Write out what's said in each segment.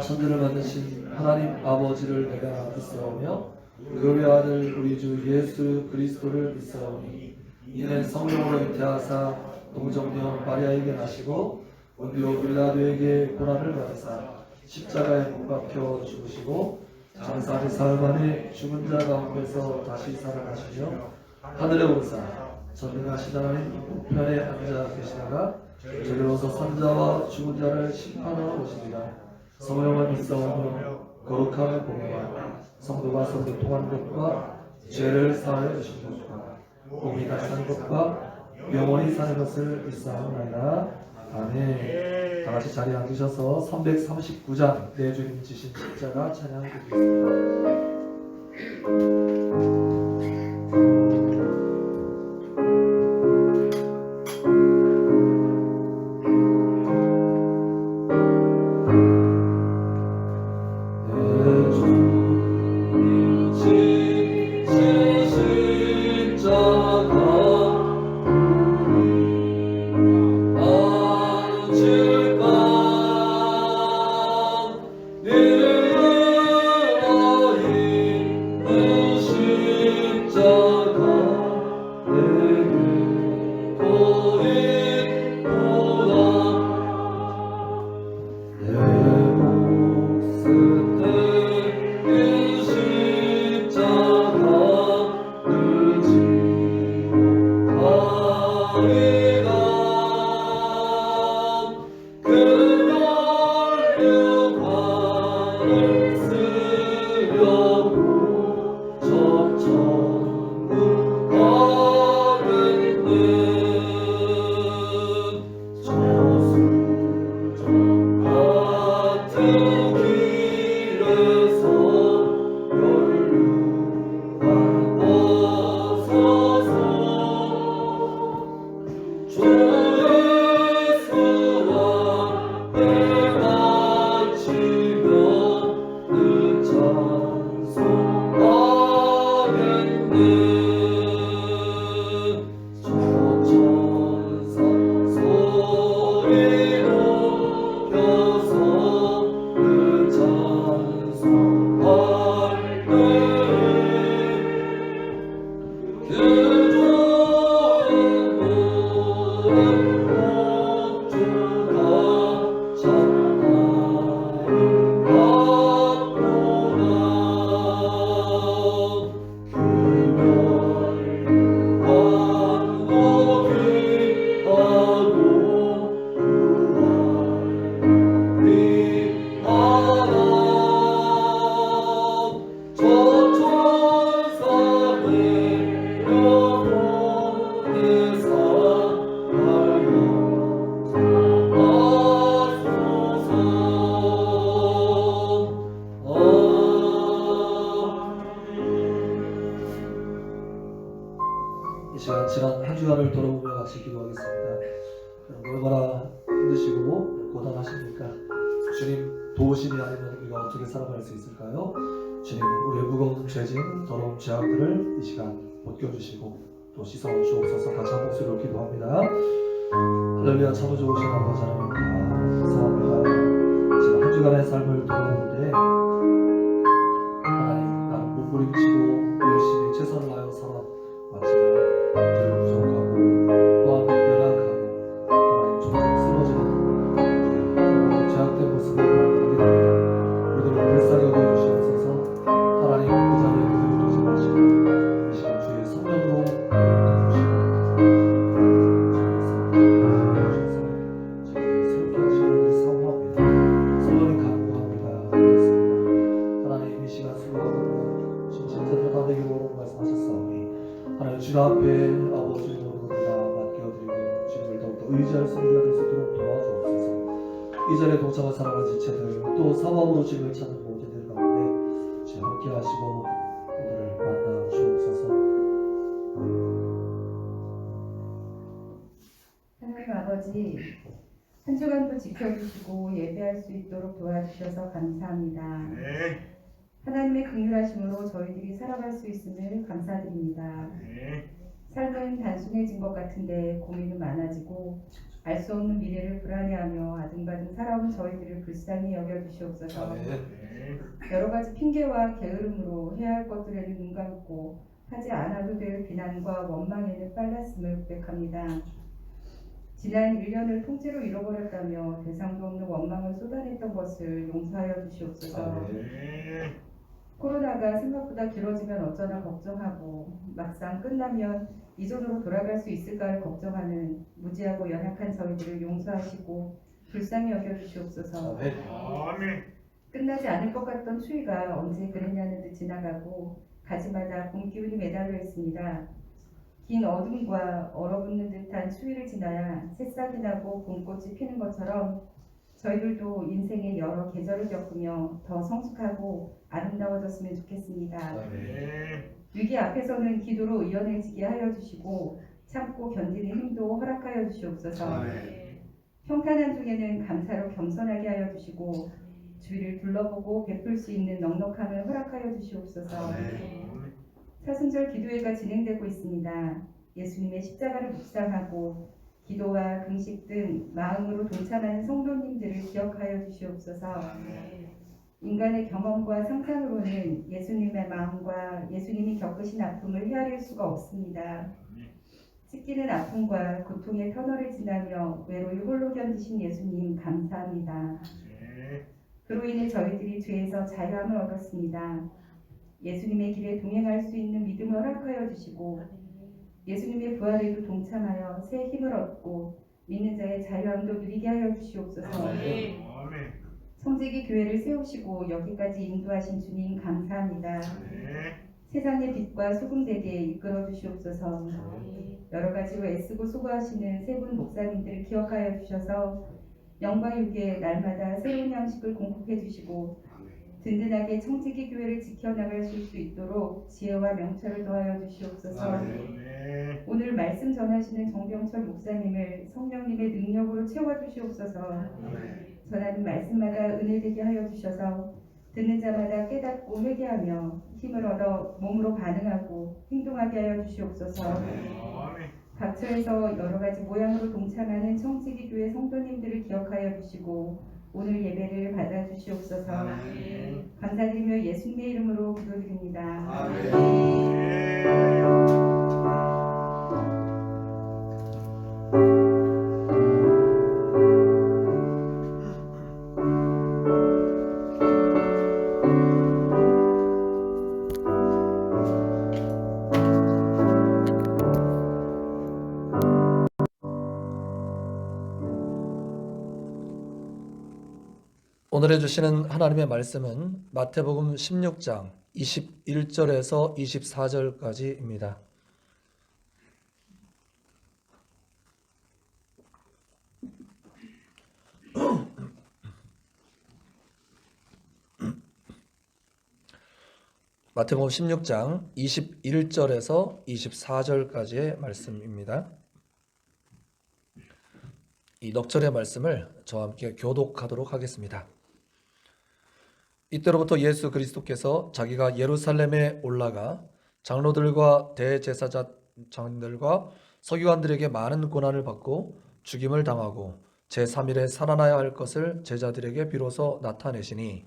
천지를 만드신 하나님 아버지를 내가 믿사오며 그의 아들 우리 주 예수 그리스도를 믿사오니 이는 성령으로 잉태하사 동정녀 마리아에게 나시고 본디오 빌라도에게 고난을 받으사 십자가에 못 박혀 죽으시고 장사리 사흘 만에 죽은 자 가운데서 다시 살아나시며 하늘에 오르사 전능하신 하나님 우편에 앉아 계시다가 저리로서 산자와 죽은 자를 심판하러 오시리라. 성령을 믿사오며 거룩함을 공유하며 성도가 성도 통한 것과 죄를 사하여 주신 것과 몸이 다시 사는 것과 영원히 사는 것을 믿사오나이다. 아멘. 다같이 자리에 앉으셔서 339장 내 주님 지신 십자가 찬양해 드리겠습니다. 이 시간 지난 한 주간을 돌아보며 같이 기도하겠습니다. 얼마나 힘드시고 고단하십니까? 주님 도우심이 아니면 우리가 어떻게 살아갈 수 있을까요? 주님 우리의 무거운 죄짐, 더러운 죄악들을 이 시간 벗겨주시고 또 씻어주옵소서. 같이 한 목소리로 기도합니다. 할렐루야. 참 좋으신 아버지 하나님 감사합니다. 지금 한 주간의 삶을 돌아볼 때 하나님 나는 몸부림치고 열심히 최선을 다하여 살아왔지만 우리가 부족하고 또한 연약하고 하나님 조금 쓰러지는 죄악된 모습을 보게 되면 우리들을 불쌍히 여겨주시옵소서. 하나님 그 자리에 그대로 두지 마시고 이 시간 주의 성령으로 새롭게 하시는 사모합니다. 성령님 간구합니다. 그렇습니다. 하나님 이 시간 수고하고 신신자들 다 되기로 말씀하셨사오니 하나님 주님 앞에 아버지 이름으로 다 맡겨드리고 주님을 더욱더 의지할 수 있는 우리가 될 수 있도록 도와주옵소서. 이 자리에 동참한 사랑하는 지체들 또 사모함으로 주님을 찾는 모든 들 가운데 주님 함께 하시고 우리를 만나 주옵소서. 하나님 아버지, 한 주간도 지켜주시고 예배할 수 있도록 도와주셔서 감사합니다. 하나님의 긍휼하심으로 저희들이 살아갈 수 있음을 감사드립니다. 삶은 단순해진 것 같은데 고민은 많아지고 알 수 없는 미래를 불안해하며 아등바등 살아온 저희들을 불쌍히 여겨주시옵소서. 여러 가지 핑계와 게으름으로 해야 할 것들에는 눈 감고 하지 않아도 될 비난과 원망에는 빨랐음을 고백합니다. 지난 1년을 통째로 잃어버렸다며 대상도 없는 원망을 쏟아냈던 것을 용서하여 주시옵소서. 코로나가 생각보다 길어지면 어쩌나 걱정하고 막상 끝나면 이전으로 돌아갈 수 있을까를 걱정하는 무지하고 연약한 저희들을 용서하시고 불쌍히 여겨주시옵소서. 끝나지 않을 것 같던 추위가 언제 그랬냐는 듯 지나가고 가지마다 봄 기운이 매달려 있습니다. 긴 어둠과 얼어붙는 듯한 추위를 지나야 새싹이 나고 봄꽃이 피는 것처럼 저희들도 인생의 여러 계절을 겪으며 더 성숙하고 아름다워졌으면 좋겠습니다. 위기 앞에서는 기도로 의연해지게 하여 주시고 참고 견디는 힘도 허락하여 주시옵소서. 평탄한 중에는 감사로 겸손하게 하여 주시고 주위를 둘러보고 베풀 수 있는 넉넉함을 허락하여 주시옵소서. 사순절 기도회가 진행되고 있습니다. 예수님의 십자가를 묵상하고 기도와 금식 등 마음으로 동참하는 성도님들을 기억하여 주시옵소서. 인간의 경험과 상상으로는 예수님의 마음과 예수님이 겪으신 아픔을 헤아릴 수가 없습니다. 찢기는 아픔과 고통의 터널을 지나며 외로이 홀로 견디신 예수님 감사합니다. 그로 인해 저희들이 죄에서 자유함을 얻었습니다. 예수님의 길에 동행할 수 있는 믿음을 허락하여 주시고 예수님의 부활에도 동참하여 새 힘을 얻고 믿는 자의 자유함도 누리게 하여 주시옵소서. 성지기 교회를 세우시고 여기까지 인도하신 주님 감사합니다. 세상의 빛과 소금 되게 이끌어 주시옵소서. 여러 가지로 애쓰고 수고하시는 세 분 목사님들을 기억하여 주셔서 영과 육에 날마다 새로운 양식을 공급해 주시고 든든하게 청지기 교회를 지켜나갈 수 있도록 지혜와 명철을 더하여 주시옵소서. 오늘 말씀 전하시는 정병철 목사님을 성령님의 능력으로 채워주시옵소서. 전하는 말씀마다 은혜되게 하여 주셔서 듣는 자마다 깨닫고 회개하며 힘을 얻어 몸으로 반응하고 행동하게 하여 주시옵소서. 각처에서 여러 가지 모양으로 동참하는 청지기 교회 성도님들을 기억하여 주시고 오늘 예배를 받아 주시옵소서. 감사드리며 예수님의 이름으로 기도드립니다. 오늘 해주시는 하나님의 말씀은 마태복음 16장 21절에서 24절까지입니다. 마태복음 16장 21절에서 24절까지의 말씀입니다. 이 넉절의 말씀을 저와 함께 교독하도록 하겠습니다. 이때로부터 예수 그리스도께서 자기가 예루살렘에 올라가 장로들과 대제사장들과 서기관들에게 많은 고난을 받고 죽임을 당하고 제3일에 살아나야 할 것을 제자들에게 비로소 나타내시니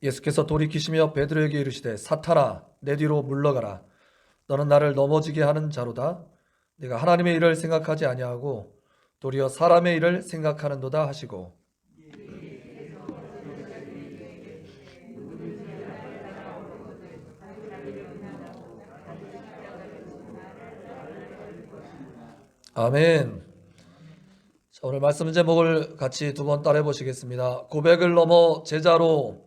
예수께서 돌이키시며 베드로에게 이르시되 사탄아 내 뒤로 물러가라. 너는 나를 넘어지게 하는 자로다. 네가 하나님의 일을 생각하지 아니하고 도리어 사람의 일을 생각하는도다 하시고 아멘. 자, 오늘 말씀 제목을 같이 두 번 따라해 보시겠습니다. 고백을 넘어 제자로.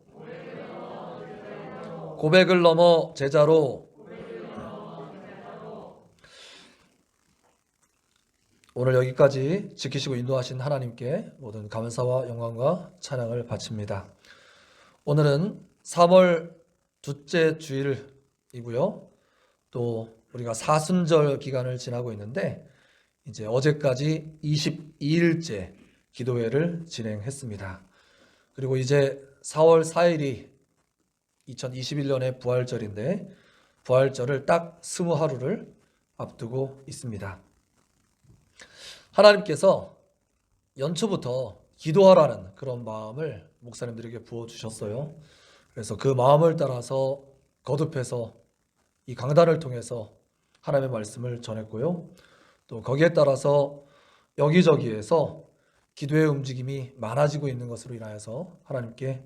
고백을 넘어 제자로. 오늘 여기까지 지키시고 인도하신 하나님께 모든 감사와 영광과 찬양을 바칩니다. 오늘은 3월 둘째 주일이고요. 또 우리가 사순절 기간을 지나고 있는데 이제 어제까지 22일째 기도회를 진행했습니다. 그리고 이제 4월 4일이 2021년의 부활절인데 부활절을 딱 20하루를 앞두고 있습니다. 하나님께서 연초부터 기도하라는 그런 마음을 목사님들에게 부어주셨어요. 그래서 그 마음을 따라서 거듭해서 이 강단을 통해서 하나님의 말씀을 전했고요. 또 거기에 따라서 여기저기에서 기도의 움직임이 많아지고 있는 것으로 인하여서 하나님께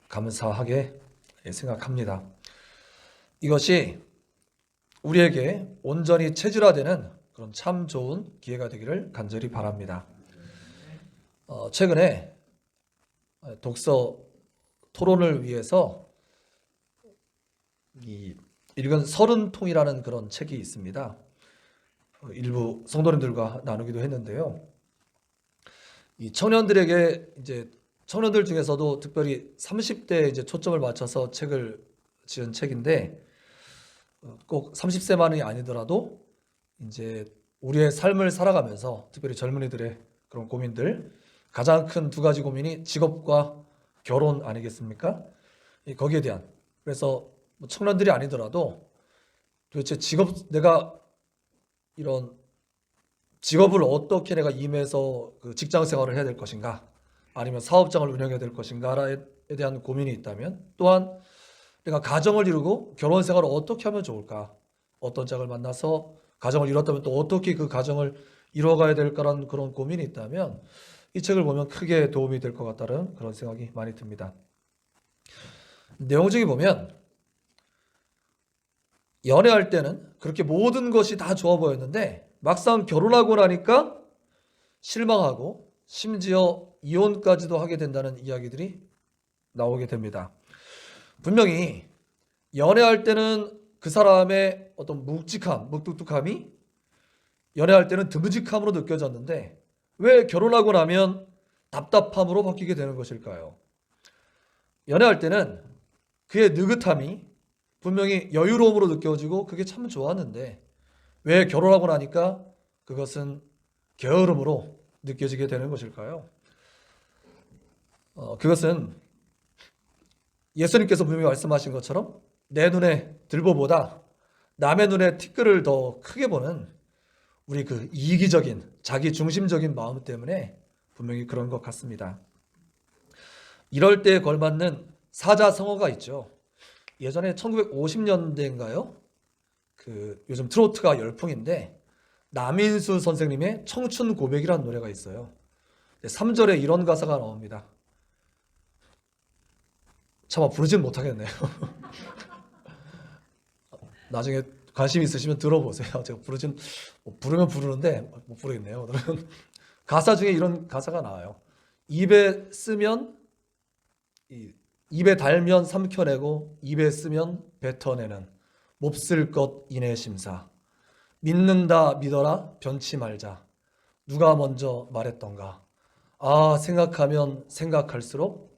감사하게 생각합니다. 이것이 우리에게 온전히 체질화되는 그런 참 좋은 기회가 되기를 간절히 바랍니다. 최근에 독서 토론을 위해서 읽은 30통이라는 그런 책이 있습니다. 일부 성도님들과 나누기도 했는데요. 이 청년들에게 이제 청년들 중에서도 특별히 30대에 이제 초점을 맞춰서 책을 지은 책인데 꼭 30세만이 아니더라도 이제 우리의 삶을 살아가면서 특별히 젊은이들의 그런 고민들 가장 큰 두 가지 고민이 직업과 결혼 아니겠습니까? 거기에 대한 그래서 청년들이 아니더라도 도대체 내가 이런 직업을 어떻게 내가 임해서 그 직장 생활을 해야 될 것인가 아니면 사업장을 운영해야 될 것인가에 대한 고민이 있다면 또한 내가 가정을 이루고 결혼 생활을 어떻게 하면 좋을까 어떤 짝을 만나서 가정을 이뤘다면 또 어떻게 그 가정을 이뤄가야 될까라는 그런 고민이 있다면 이 책을 보면 크게 도움이 될 것 같다는 그런 생각이 많이 듭니다. 내용적이 보면 연애할 때는 그렇게 모든 것이 다 좋아 보였는데 막상 결혼하고 나니까 실망하고 심지어 이혼까지도 하게 된다는 이야기들이 나오게 됩니다. 분명히 연애할 때는 그 사람의 어떤 묵직함, 묵뚝뚝함이 연애할 때는 듬직함으로 느껴졌는데 왜 결혼하고 나면 답답함으로 바뀌게 되는 것일까요? 연애할 때는 그의 느긋함이 분명히 여유로움으로 느껴지고 그게 참 좋았는데 왜 결혼하고 나니까 그것은 게으름으로 느껴지게 되는 것일까요? 그것은 예수님께서 분명히 말씀하신 것처럼 내 눈에 들보보다 남의 눈에 티끌을 더 크게 보는 우리 그 이기적인 자기 중심적인 마음 때문에 분명히 그런 것 같습니다. 이럴 때에 걸맞는 사자성어가 있죠. 예전에 1950년대인가요? 요즘 트로트가 열풍인데 남인수 선생님의 청춘 고백이라는 노래가 있어요. 3절에 이런 가사가 나옵니다. 차마 부르진 못하겠네요. 나중에 관심 있으시면 들어보세요. 제가 부르면 부르는데 못 부르겠네요. 오늘은 가사 중에 이런 가사가 나와요. 입에 달면 삼켜내고 입에 쓰면 뱉어내는 몹쓸 것 이내 심사. 믿는다 믿어라 변치 말자. 누가 먼저 말했던가. 아 생각하면 생각할수록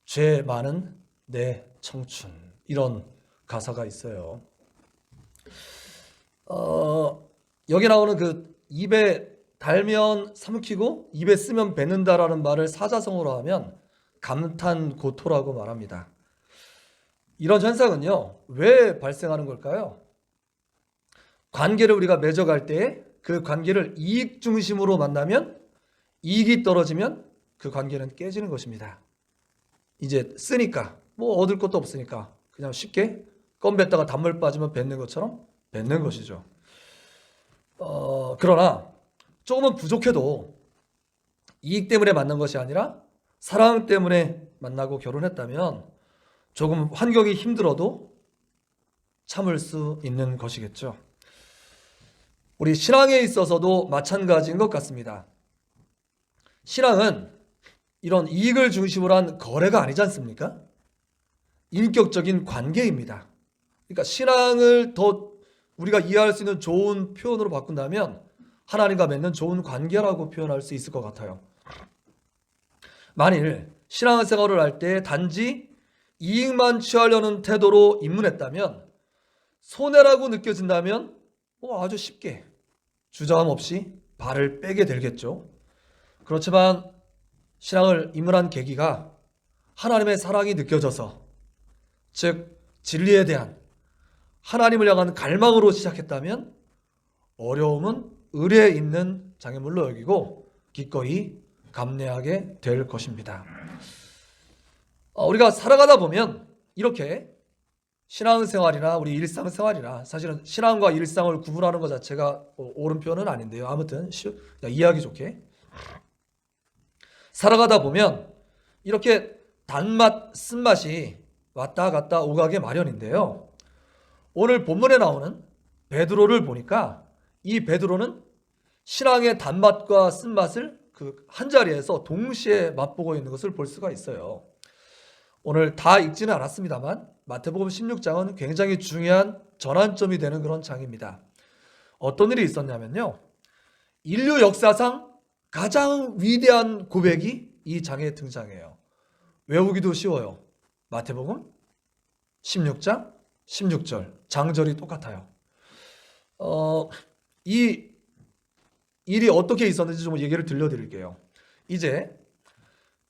죄 많은 내 청춘. 이런 가사가 있어요. 여기 나오는 그 입에 달면 삼키고 입에 쓰면 뱉는다라는 말을 사자성어로 하면 감탄고토라고 말합니다. 이런 현상은요, 왜 발생하는 걸까요? 관계를 우리가 맺어갈 때 그 관계를 이익 중심으로 만나면 이익이 떨어지면 그 관계는 깨지는 것입니다. 이제 쓰니까 뭐 얻을 것도 없으니까 그냥 쉽게 껌 뱉다가 단물 빠지면 뱉는 것처럼 뱉는 것이죠. 그러나 조금은 부족해도 이익 때문에 만난 것이 아니라 사랑 때문에 만나고 결혼했다면 조금 환경이 힘들어도 참을 수 있는 것이겠죠. 우리 신앙에 있어서도 마찬가지인 것 같습니다. 신앙은 이런 이익을 중심으로 한 거래가 아니지 않습니까? 인격적인 관계입니다. 그러니까 신앙을 더 우리가 이해할 수 있는 좋은 표현으로 바꾼다면 하나님과 맺는 좋은 관계라고 표현할 수 있을 것 같아요. 만일 신앙생활을 할 때 단지 이익만 취하려는 태도로 입문했다면, 손해라고 느껴진다면 아주 쉽게 주저함 없이 발을 빼게 되겠죠. 그렇지만 신앙을 입문한 계기가 하나님의 사랑이 느껴져서, 즉 진리에 대한 하나님을 향한 갈망으로 시작했다면 어려움은 의뢰 있는 장애물로 여기고 기꺼이 감내하게 될 것입니다. 우리가 살아가다 보면 이렇게 신앙생활이나 우리 일상생활이나, 사실은 신앙과 일상을 구분하는 것 자체가 옳은 표현은 아닌데요. 아무튼 이해하기 좋게 살아가다 보면 이렇게 단맛, 쓴맛이 왔다 갔다 오가게 마련인데요. 오늘 본문에 나오는 베드로를 보니까 이 베드로는 신앙의 단맛과 쓴맛을 그 한자리에서 동시에 맛보고 있는 것을 볼 수가 있어요. 오늘 다 읽지는 않았습니다만 마태복음 16장은 굉장히 중요한 전환점이 되는 그런 장입니다. 어떤 일이 있었냐면요, 인류 역사상 가장 위대한 고백이 이 장에 등장해요. 외우기도 쉬워요. 마태복음 16장 16절, 장절이 똑같아요. 이 일이 어떻게 있었는지 좀 얘기를 들려드릴게요. 이제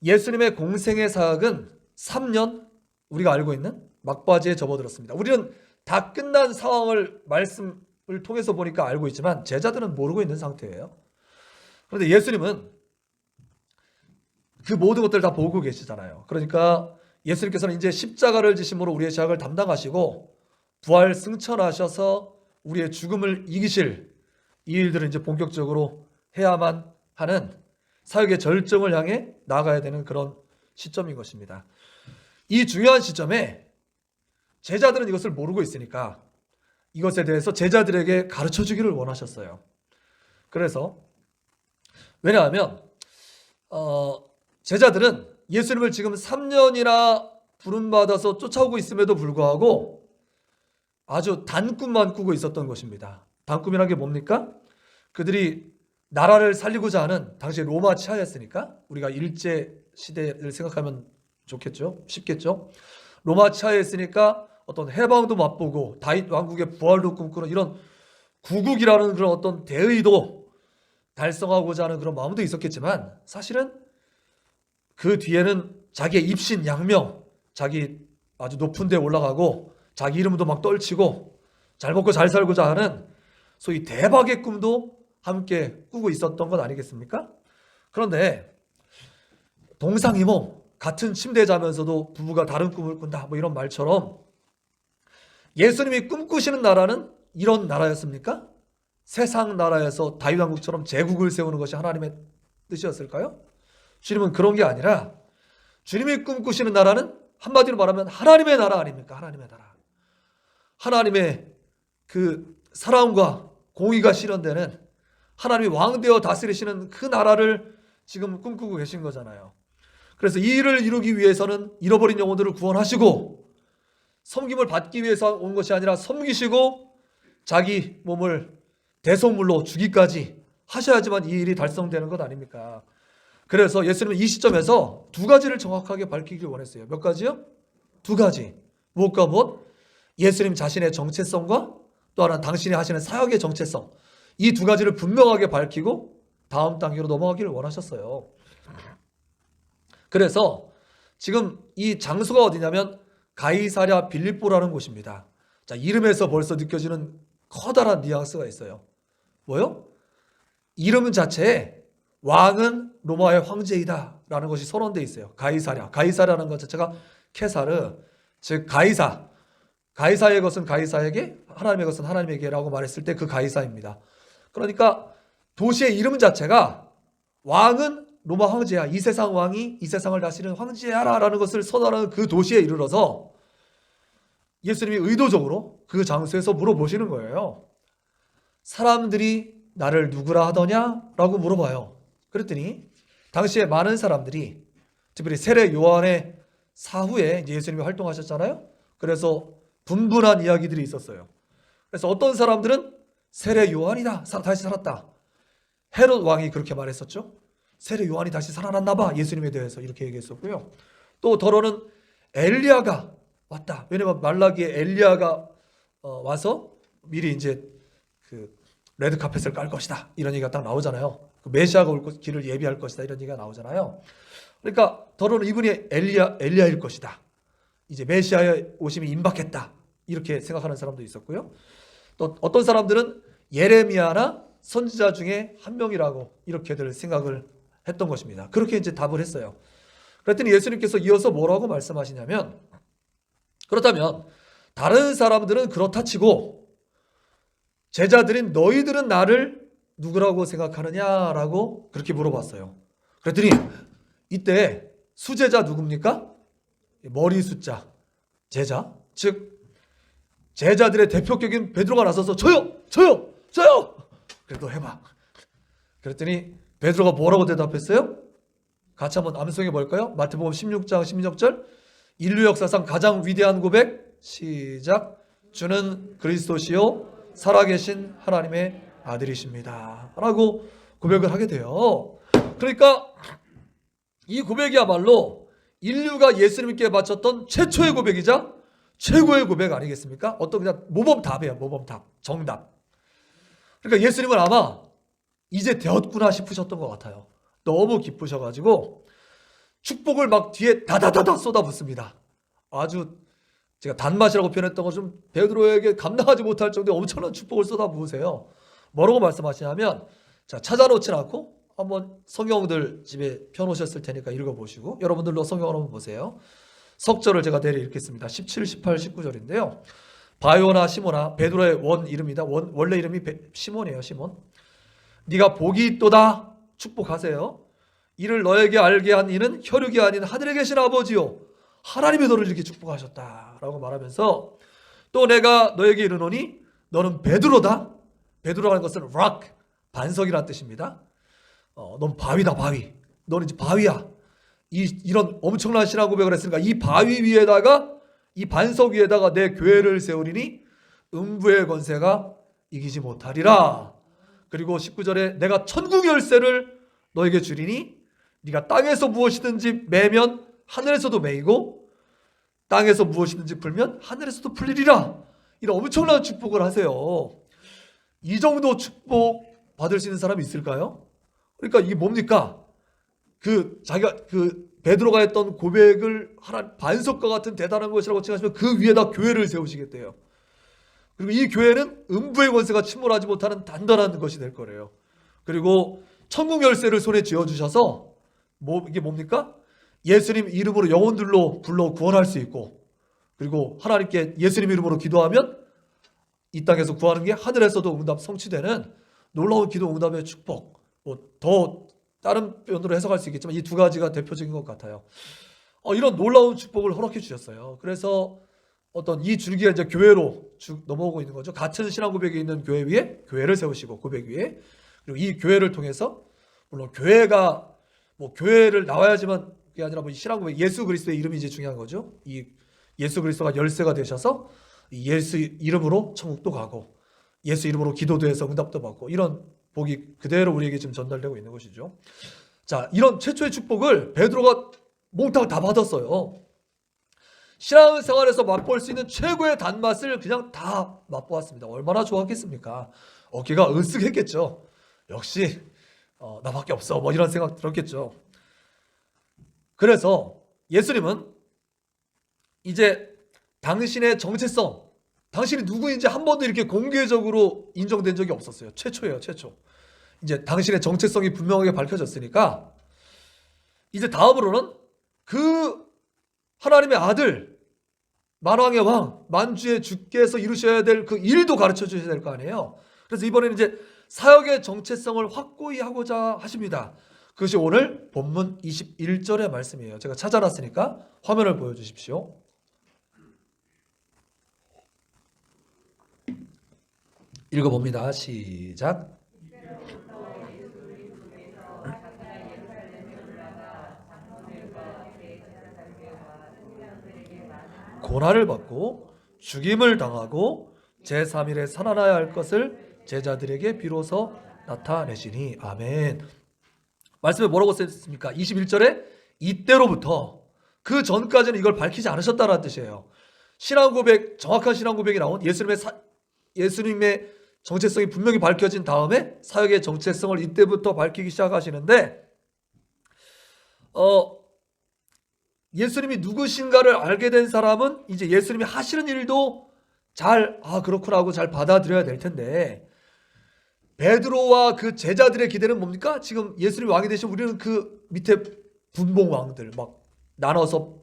예수님의 공생의 사역은 3년 우리가 알고 있는 막바지에 접어들었습니다. 우리는 다 끝난 상황을 말씀을 통해서 보니까 알고 있지만 제자들은 모르고 있는 상태예요. 그런데 예수님은 그 모든 것들을 다 보고 계시잖아요. 그러니까 예수님께서는 이제 십자가를 지심으로 우리의 죄악을 담당하시고 부활 승천하셔서 우리의 죽음을 이기실 이 일들을 이제 본격적으로 해야만 하는 사역의 절정을 향해 나아가야 되는 그런 시점인 것입니다. 이 중요한 시점에 제자들은 이것을 모르고 있으니까 이것에 대해서 제자들에게 가르쳐 주기를 원하셨어요. 그래서 왜냐하면 제자들은 예수님을 지금 3년이나 부름받아서 쫓아오고 있음에도 불구하고 아주 단꿈만 꾸고 있었던 것입니다. 단꿈이라는 게 뭡니까? 그들이 나라를 살리고자 하는, 당시 로마 치하였으니까 우리가 일제 시대를 생각하면 좋겠죠? 쉽겠죠? 로마 치하였으니까 어떤 해방도 맛보고 다윗 왕국의 부활도 꿈꾸는 이런 구국이라는 그런 어떤 대의도 달성하고자 하는 그런 마음도 있었겠지만, 사실은 그 뒤에는 자기의 입신 양명, 자기 아주 높은 데 올라가고 자기 이름도 막 떨치고 잘 먹고 잘 살고자 하는 소위 대박의 꿈도 함께 꾸고 있었던 것 아니겠습니까? 그런데 동상이몽, 같은 침대에 자면서도 부부가 다른 꿈을 꾼다, 뭐 이런 말처럼 예수님이 꿈꾸시는 나라는 이런 나라였습니까? 세상 나라에서 다윗 왕국처럼 제국을 세우는 것이 하나님의 뜻이었을까요? 주님은 그런 게 아니라 주님이 꿈꾸시는 나라는 한마디로 말하면 하나님의 나라 아닙니까? 하나님의 나라. 하나님의 그 사랑과 공의가 실현되는 하나님이 왕되어 다스리시는 그 나라를 지금 꿈꾸고 계신 거잖아요. 그래서 이 일을 이루기 위해서는 잃어버린 영혼들을 구원하시고 섬김을 받기 위해서 온 것이 아니라 섬기시고 자기 몸을 대속물로 주기까지 하셔야지만 이 일이 달성되는 것 아닙니까? 그래서 예수님은 이 시점에서 두 가지를 정확하게 밝히길 원했어요. 몇 가지요? 두 가지. 무엇과 무엇? 예수님 자신의 정체성과 또 하나 당신이 하시는 사역의 정체성. 이 두 가지를 분명하게 밝히고 다음 단계로 넘어가기를 원하셨어요. 그래서 지금 이 장소가 어디냐면 가이사랴 빌립보라는 곳입니다. 자, 이름에서 벌써 느껴지는 커다란 뉘앙스가 있어요. 뭐요? 이름 자체에 왕은 로마의 황제이다 라는 것이 선언되어 있어요. 가이사랴. 가이사라는 것 자체가 케사르, 즉 가이사의 것은 가이사에게, 하나님의 것은 하나님에게라고 말했을 때 그 가이사입니다. 그러니까 도시의 이름 자체가 왕은 로마 황제야, 이 세상 왕이 이 세상을 다스리는 황제야 라는 것을 선언하는 그 도시에 이르러서 예수님이 의도적으로 그 장소에서 물어보시는 거예요. 사람들이 나를 누구라 하더냐? 라고 물어봐요. 그랬더니 당시에 많은 사람들이, 특별히 세례 요한의 사후에 예수님이 활동하셨잖아요. 그래서 분분한 이야기들이 있었어요. 그래서 어떤 사람들은 세례 요한이다, 다시 살았다. 헤롯 왕이 그렇게 말했었죠. 세례 요한이 다시 살아났나 봐, 예수님에 대해서 이렇게 얘기했었고요. 또 더러는 엘리야가 왔다. 왜냐면 말라기에 엘리야가 와서 미리 이제 그 레드 카펫을 깔 것이다, 이런 얘기가 딱 나오잖아요. 그 메시아가 올 길을 예비할 것이다, 이런 얘기가 나오잖아요. 그러니까 더러는 이분이 엘리야일 것이다, 이제 메시아의 오심이 임박했다, 이렇게 생각하는 사람도 있었고요. 또 어떤 사람들은 예레미야나 선지자 중에 한 명이라고 이렇게들 생각을 했던 것입니다. 그렇게 이제 답을 했어요. 그랬더니 예수님께서 이어서 뭐라고 말씀하시냐면, 그렇다면 다른 사람들은 그렇다 치고 제자들인 너희들은 나를 누구라고 생각하느냐라고 그렇게 물어봤어요. 그랬더니 이때 수제자 누굽니까? 머리 숫자 제자, 즉 제자들의 대표격인 베드로가 나서서 저요! 그래도 해봐. 그랬더니 베드로가 뭐라고 대답했어요? 같이 한번 암송해 볼까요? 마태복음 16장 16절, 인류 역사상 가장 위대한 고백, 시작. 주는 그리스도시요 살아계신 하나님의 아들이십니다 라고 고백을 하게 돼요. 그러니까 이 고백이야말로 인류가 예수님께 바쳤던 최초의 고백이자 최고의 고백 아니겠습니까? 어떤 그냥 모범답이에요. 모범답, 정답. 그러니까 예수님은 아마 이제 되었구나 싶으셨던 것 같아요. 너무 기쁘셔가지고 축복을 막 뒤에 다다다다 쏟아붓습니다. 아주 제가 단맛이라고 표현했던 거 좀 베드로에게 감당하지 못할 정도의 엄청난 축복을 쏟아부으세요. 뭐라고 말씀하시냐면, 자, 찾아놓진 않고 한번 성경들 집에 펴놓으셨을 테니까 읽어보시고 여러분들도 성경을 한번 보세요. 석절을 제가 내려 읽겠습니다. 17, 18, 19절인데요. 바요나 시몬아, 베드로의 원 이름이다. 원래 이름이 시몬이에요. 시몬. 네가 복이 있도다. 축복하세요. 이를 너에게 알게 한 이는 혈육이 아닌 하늘에 계신 아버지요 하나님이 너를 이렇게 축복하셨다라고 말하면서, 또 내가 너에게 이르노니 너는 베드로다. 베드로라는 것은 rock, 반석이라는 뜻입니다. 넌 바위다, 바위. 너는 이제 바위야. 이런 엄청난 신앙 고백을 했으니까 이 바위 위에다가, 이 반석 위에다가 내 교회를 세우리니 음부의 권세가 이기지 못하리라. 그리고 19절에 내가 천국 열쇠를 너에게 주리니 네가 땅에서 무엇이든지 매면 하늘에서도 매이고 땅에서 무엇이든지 풀면 하늘에서도 풀리리라. 이런 엄청난 축복을 하세요. 이 정도 축복 받을 수 있는 사람이 있을까요? 그러니까 이게 뭡니까? 자기가 베드로가 했던 고백을 하나님 반석과 같은 대단한 것이라고 칭하시면 그 위에다 교회를 세우시겠대요. 그리고 이 교회는 음부의 권세가 침몰하지 못하는 단단한 것이 될 거래요. 그리고 천국 열쇠를 손에 쥐어주셔서 이게 뭡니까? 예수님 이름으로 영혼들로 불러 구원할 수 있고, 그리고 하나님께 예수님 이름으로 기도하면 이 땅에서 구하는 게 하늘에서도 응답 성취되는 놀라운 기도 응답의 축복. 더 다른 표현으로 해석할 수 있겠지만 이 두 가지가 대표적인 것 같아요. 이런 놀라운 축복을 허락해 주셨어요. 그래서 어떤 이 줄기가 이제 교회로 쭉 넘어오고 있는 거죠. 같은 신앙 고백이 있는 교회 위에 교회를 세우시고 고백 위에, 그리고 이 교회를 통해서 물론 교회가 뭐 교회를 나와야지만 그게 아니라 뭐 신앙 고백, 예수 그리스도의 이름이 이제 중요한 거죠. 이 예수 그리스도가 열쇠가 되셔서 이 예수 이름으로 천국도 가고 예수 이름으로 기도도 해서 응답도 받고 이런 복이 그대로 우리에게 지금 전달되고 있는 것이죠. 자, 이런 최초의 축복을 베드로가 몽땅 다 받았어요. 신앙생활에서 맛볼 수 있는 최고의 단맛을 그냥 다 맛보았습니다. 얼마나 좋았겠습니까? 어깨가 으쓱했겠죠. 역시 나밖에 없어 뭐 이런 생각 들었겠죠. 그래서 예수님은 이제 당신의 정체성, 당신이 누구인지 한 번도 이렇게 공개적으로 인정된 적이 없었어요. 최초예요, 최초. 이제 당신의 정체성이 분명하게 밝혀졌으니까 이제 다음으로는 그 하나님의 아들, 만왕의 왕, 만주의 주께서 이루셔야 될 그 일도 가르쳐 주셔야 될 거 아니에요. 그래서 이번에는 이제 사역의 정체성을 확고히 하고자 하십니다. 그것이 오늘 본문 21절의 말씀이에요. 제가 찾아놨으니까 화면을 보여주십시오. 읽어봅니다. 시작. 고난을 받고 죽임을 당하고 제3일에 살아나야 할 것을 제자들에게 비로소 나타내시니. 아멘. 말씀에 뭐라고 썼습니까? 21절에 이때로부터, 그 전까지는 이걸 밝히지 않으셨다는 뜻이에요. 신앙 고백, 정확한 신앙 고백이 나온 예수님의 정체성이 분명히 밝혀진 다음에 사역의 정체성을 이때부터 밝히기 시작하시는데, 예수님이 누구신가를 알게 된 사람은 이제 예수님이 하시는 일도 잘 그렇구나 하고 잘 받아들여야 될 텐데, 베드로와 그 제자들의 기대는 뭡니까? 지금 예수님이 왕이 되신 우리는 그 밑에 분봉 왕들 막 나눠서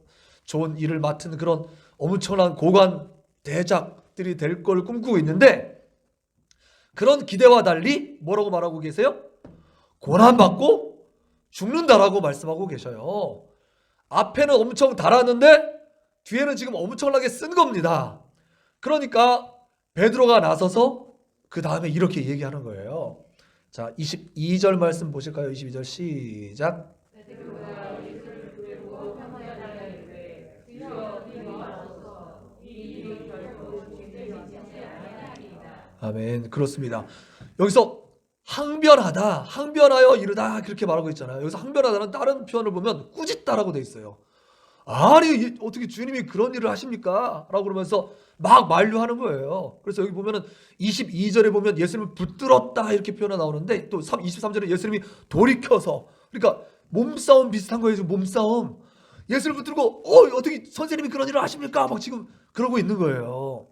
좋은 일을 맡은 그런 엄청난 고관 대작들이 될 걸 꿈꾸고 있는데, 그런 기대와 달리 뭐라고 말하고 계세요? 고난받고 죽는다라고 말씀하고 계셔요. 앞에는 엄청 달았는데 뒤에는 지금 엄청나게 쓴 겁니다. 그러니까 베드로가 나서서 그 다음에 이렇게 얘기하는 거예요. 자, 22절 말씀 보실까요? 22절 시작. 아멘. 그렇습니다. 여기서 항변하여 이르다 그렇게 말하고 있잖아요. 여기서 항변하다는 다른 표현을 보면 꾸짖다라고 돼 있어요. 아니 어떻게 주님이 그런 일을 하십니까? 라고 그러면서 막 만류하는 거예요. 그래서 여기 보면은 22절에 보면 예수님을 붙들었다 이렇게 표현이 나오는데, 또 23절에 예수님이 돌이켜서, 그러니까 몸싸움 비슷한 거예요. 지금 몸싸움. 예수를 붙들고 어떻게 선생님이 그런 일을 하십니까? 막 지금 그러고 있는 거예요.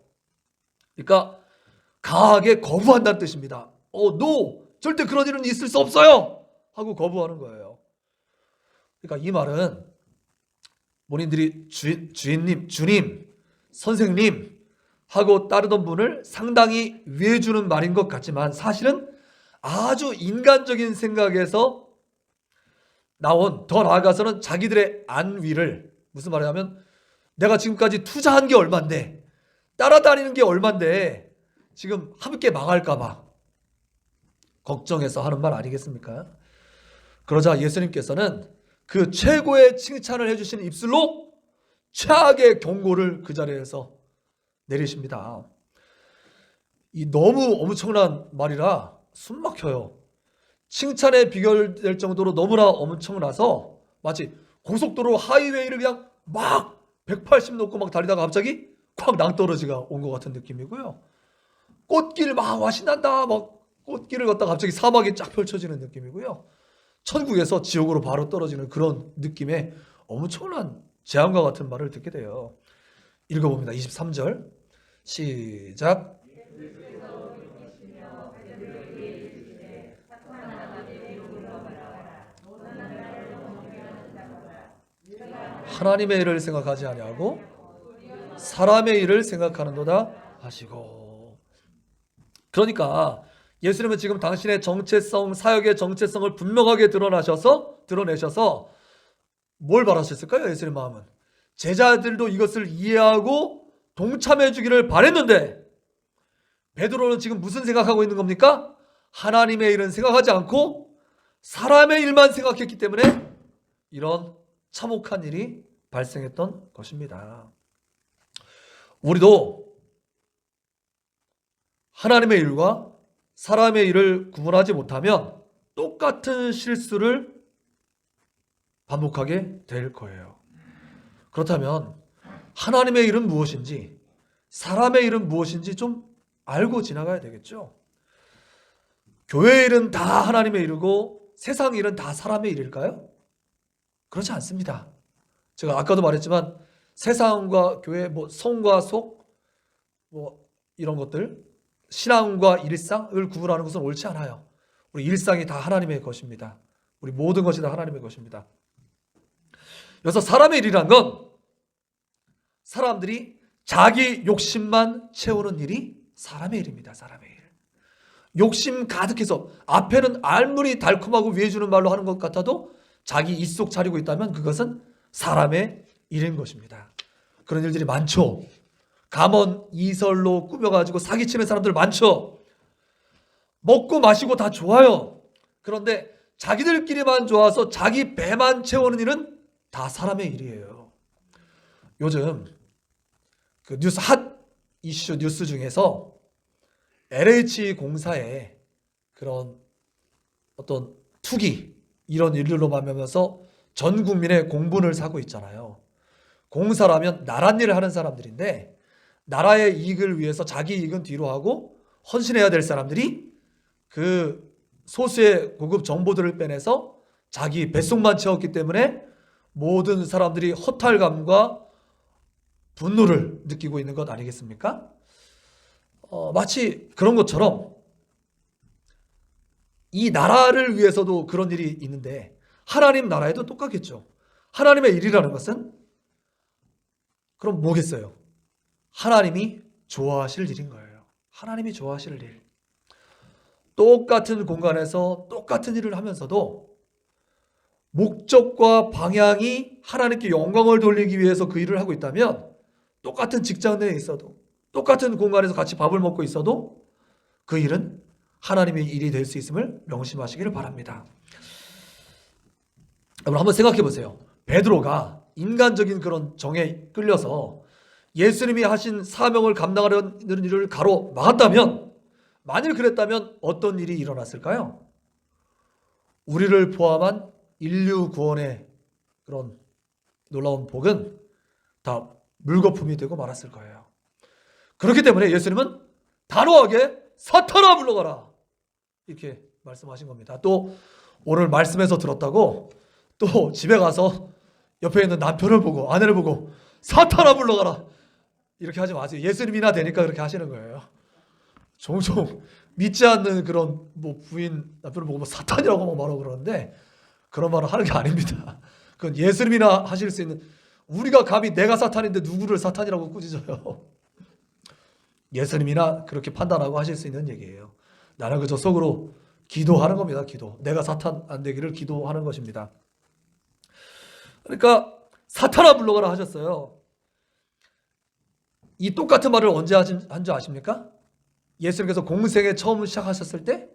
그러니까 강하게 거부한다는 뜻입니다. no! 절대 그런 일은 있을 수 없어요! 하고 거부하는 거예요. 그러니까 이 말은 본인들이 주인님, 주님, 선생님 하고 따르던 분을 상당히 위해 주는 말인 것 같지만, 사실은 아주 인간적인 생각에서 나온, 더 나아가서는 자기들의 안위를, 무슨 말이냐면 내가 지금까지 투자한 게 얼만데, 따라다니는 게 얼만데 지금 함께 망할까 봐 걱정해서 하는 말 아니겠습니까? 그러자 예수님께서는 그 최고의 칭찬을 해주시는 입술로 최악의 경고를 그 자리에서 내리십니다. 이 너무 엄청난 말이라 숨 막혀요. 칭찬에 비교될 정도로 너무나 엄청나서 마치 고속도로 하이웨이를 그냥 막 180 놓고 막 달리다가 갑자기 콱 낭떠러지가 온 것 같은 느낌이고요. 꽃길 막 신난다 막 꽃길을 걷다가 갑자기 사막이 쫙 펼쳐지는 느낌이고요. 천국에서 지옥으로 바로 떨어지는 그런 느낌의 엄청난 재앙과 같은 말을 듣게 돼요. 읽어봅니다. 23절 시작. 하나님의 일을 생각하지 아니하고 사람의 일을 생각하는도다 하시고. 그러니까 예수님은 지금 당신의 정체성, 사역의 정체성을 분명하게 드러내셔서 뭘 바라셨을까요? 예수님 마음은 제자들도 이것을 이해하고 동참해 주기를 바랬는데 베드로는 지금 무슨 생각하고 있는 겁니까? 하나님의 일은 생각하지 않고 사람의 일만 생각했기 때문에 이런 참혹한 일이 발생했던 것입니다. 우리도 하나님의 일과 사람의 일을 구분하지 못하면 똑같은 실수를 반복하게 될 거예요. 그렇다면 하나님의 일은 무엇인지 사람의 일은 무엇인지 좀 알고 지나가야 되겠죠. 교회의 일은 다 하나님의 일이고 세상 일은 다 사람의 일일까요? 그렇지 않습니다. 제가 아까도 말했지만 세상과 교회, 성과 속, 이런 것들, 신앙과 일상을 구분하는 것은 옳지 않아요. 우리 일상이 다 하나님의 것입니다. 우리 모든 것이 다 하나님의 것입니다. 그래서 사람의 일이란 건 사람들이 자기 욕심만 채우는 일이 사람의 일입니다. 사람의 일. 욕심 가득해서 앞에는 아무리 달콤하고 위해 주는 말로 하는 것 같아도 자기 입속 차리고 있다면 그것은 사람의 일인 것입니다. 그런 일들이 많죠. 감언 이설로 꾸며가지고 사기치는 사람들 많죠. 먹고 마시고 다 좋아요. 그런데 자기들끼리만 좋아서 자기 배만 채우는 일은 다 사람의 일이에요. 요즘 그 핫 이슈 뉴스 중에서 LH 공사에 그런 어떤 투기 이런 일들로 말미암아서 전 국민의 공분을 사고 있잖아요. 공사라면 나란 일을 하는 사람들인데 나라의 이익을 위해서 자기 이익은 뒤로 하고 헌신해야 될 사람들이 그 소수의 고급 정보들을 빼내서 자기 뱃속만 채웠기 때문에 모든 사람들이 허탈감과 분노를 느끼고 있는 것 아니겠습니까? 마치 그런 것처럼 이 나라를 위해서도 그런 일이 있는데 하나님 나라에도 똑같겠죠. 하나님의 일이라는 것은 그럼 뭐겠어요? 하나님이 좋아하실 일인 거예요. 하나님이 좋아하실 일. 똑같은 공간에서 똑같은 일을 하면서도 목적과 방향이 하나님께 영광을 돌리기 위해서 그 일을 하고 있다면 똑같은 직장 내에 있어도 똑같은 공간에서 같이 밥을 먹고 있어도 그 일은 하나님의 일이 될 수 있음을 명심하시기를 바랍니다. 여러분 한번 생각해 보세요. 베드로가 인간적인 그런 정에 끌려서 예수님이 하신 사명을 감당하려는 일을 가로막았다면, 만일 그랬다면 어떤 일이 일어났을까요? 우리를 포함한 인류 구원의 그런 놀라운 복은 다 물거품이 되고 말았을 거예요. 그렇기 때문에 예수님은 단호하게 사탄아 물러가라 이렇게 말씀하신 겁니다. 또 오늘 말씀에서 들었다고 또 집에 가서 옆에 있는 남편을 보고 아내를 보고 사탄아 물러가라 이렇게 하지 마세요. 예수님이나 되니까 그렇게 하시는 거예요. 종종 믿지 않는 그런 부인 남편을 보고 사탄이라고 말하고 그러는데 그런 말을 하는 게 아닙니다. 그건 예수님이나 하실 수 있는, 우리가 감히 내가 사탄인데 누구를 사탄이라고 꾸짖어요. 예수님이나 그렇게 판단하고 하실 수 있는 얘기예요. 나는 그저 속으로 기도하는 겁니다. 기도. 내가 사탄 안 되기를 기도하는 것입니다. 그러니까 사탄아 물러가라 하셨어요. 이 똑같은 말을 언제 한 줄 아십니까? 예수님께서 공생에 처음 시작하셨을 때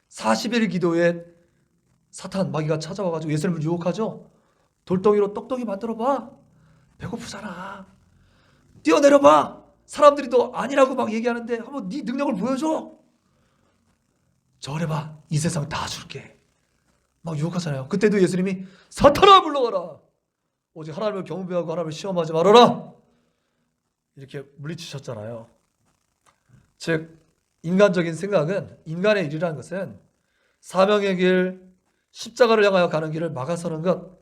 40일 기도에 사탄 마귀가 찾아와가지고 예수님을 유혹하죠. 돌덩이로 떡덩이 만들어봐. 배고프잖아. 뛰어내려봐. 사람들이 너 아니라고 막 얘기하는데 한번 네 능력을 보여줘. 절해봐. 이 세상 다 줄게. 막 유혹하잖아요. 그때도 예수님이 사탄아 물러가라. 오직 하나님을 경배하고 하나님을 시험하지 말아라. 이렇게 물리치셨잖아요. 즉 인간적인 생각은, 인간의 일이라는 것은 사명의 길, 십자가를 향하여 가는 길을 막아서는 것,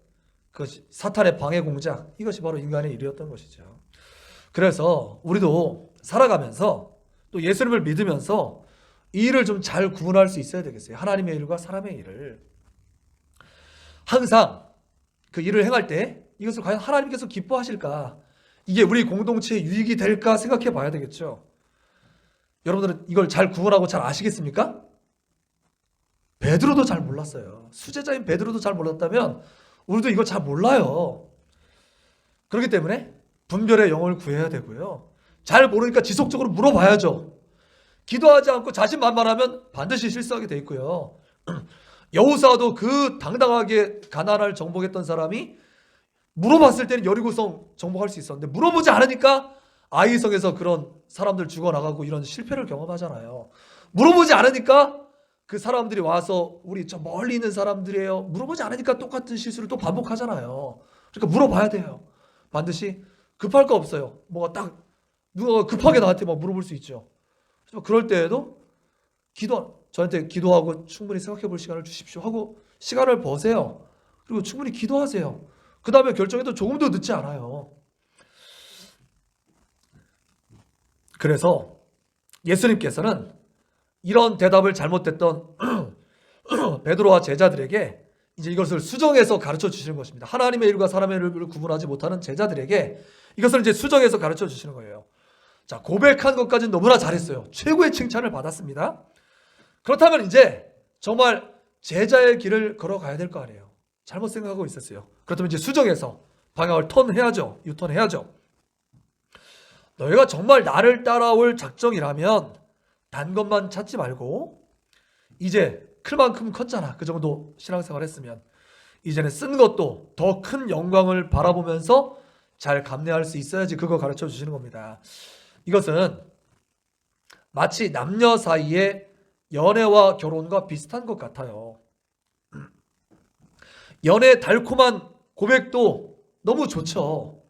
그것이 사탄의 방해 공작, 이것이 바로 인간의 일이었던 것이죠. 그래서 우리도 살아가면서 또 예수님을 믿으면서 이 일을 좀 잘 구분할 수 있어야 되겠어요. 하나님의 일과 사람의 일을. 항상 그 일을 행할 때 이것을 과연 하나님께서 기뻐하실까? 이게 우리 공동체의 유익이 될까 생각해 봐야 되겠죠. 여러분들은 이걸 잘 구분하고 잘 아시겠습니까? 베드로도 잘 몰랐어요. 수제자인 베드로도 잘 몰랐다면 우리도 이걸 잘 몰라요. 그렇기 때문에 분별의 영을 구해야 되고요. 잘 모르니까 지속적으로 물어봐야죠. 기도하지 않고 자신만만하면 반드시 실수하게 돼 있고요. 여호사도 그 당당하게 가나안을 정복했던 사람이 물어봤을 때는 여리고성 정복할 수 있었는데 물어보지 않으니까 아이성에서 그런 사람들 죽어나가고 이런 실패를 경험하잖아요. 물어보지 않으니까 그 사람들이 와서 우리 저 멀리 있는 사람들이에요. 물어보지 않으니까 똑같은 실수를 또 반복하잖아요. 그러니까 물어봐야 돼요. 반드시 급할 거 없어요. 뭐가 딱 누가 급하게 나한테 막 물어볼 수 있죠. 그럴 때에도 저한테 기도하고 충분히 생각해 볼 시간을 주십시오 하고 시간을 버세요. 그리고 충분히 기도하세요. 그 다음에 결정해도 조금도 늦지 않아요. 그래서 예수님께서는 이런 대답을 잘못했던 베드로와 제자들에게 이제 이것을 수정해서 가르쳐 주시는 것입니다. 하나님의 일과 사람의 일을 구분하지 못하는 제자들에게 이것을 이제 수정해서 가르쳐 주시는 거예요. 자, 고백한 것까지는 너무나 잘했어요. 최고의 칭찬을 받았습니다. 그렇다면 이제 정말 제자의 길을 걸어가야 될 거 아니에요. 잘못 생각하고 있었어요. 그렇다면 이제 수정해서 방향을 턴해야죠. 유턴해야죠. 너희가 정말 나를 따라올 작정이라면 단 것만 찾지 말고 이제 클 만큼 컸잖아. 그 정도 신앙생활 했으면 이제는 쓴 것도 더 큰 영광을 바라보면서 잘 감내할 수 있어야지 그거 가르쳐 주시는 겁니다. 이것은 마치 남녀 사이의 연애와 결혼과 비슷한 것 같아요. 연애 달콤한 고백도 너무 좋죠.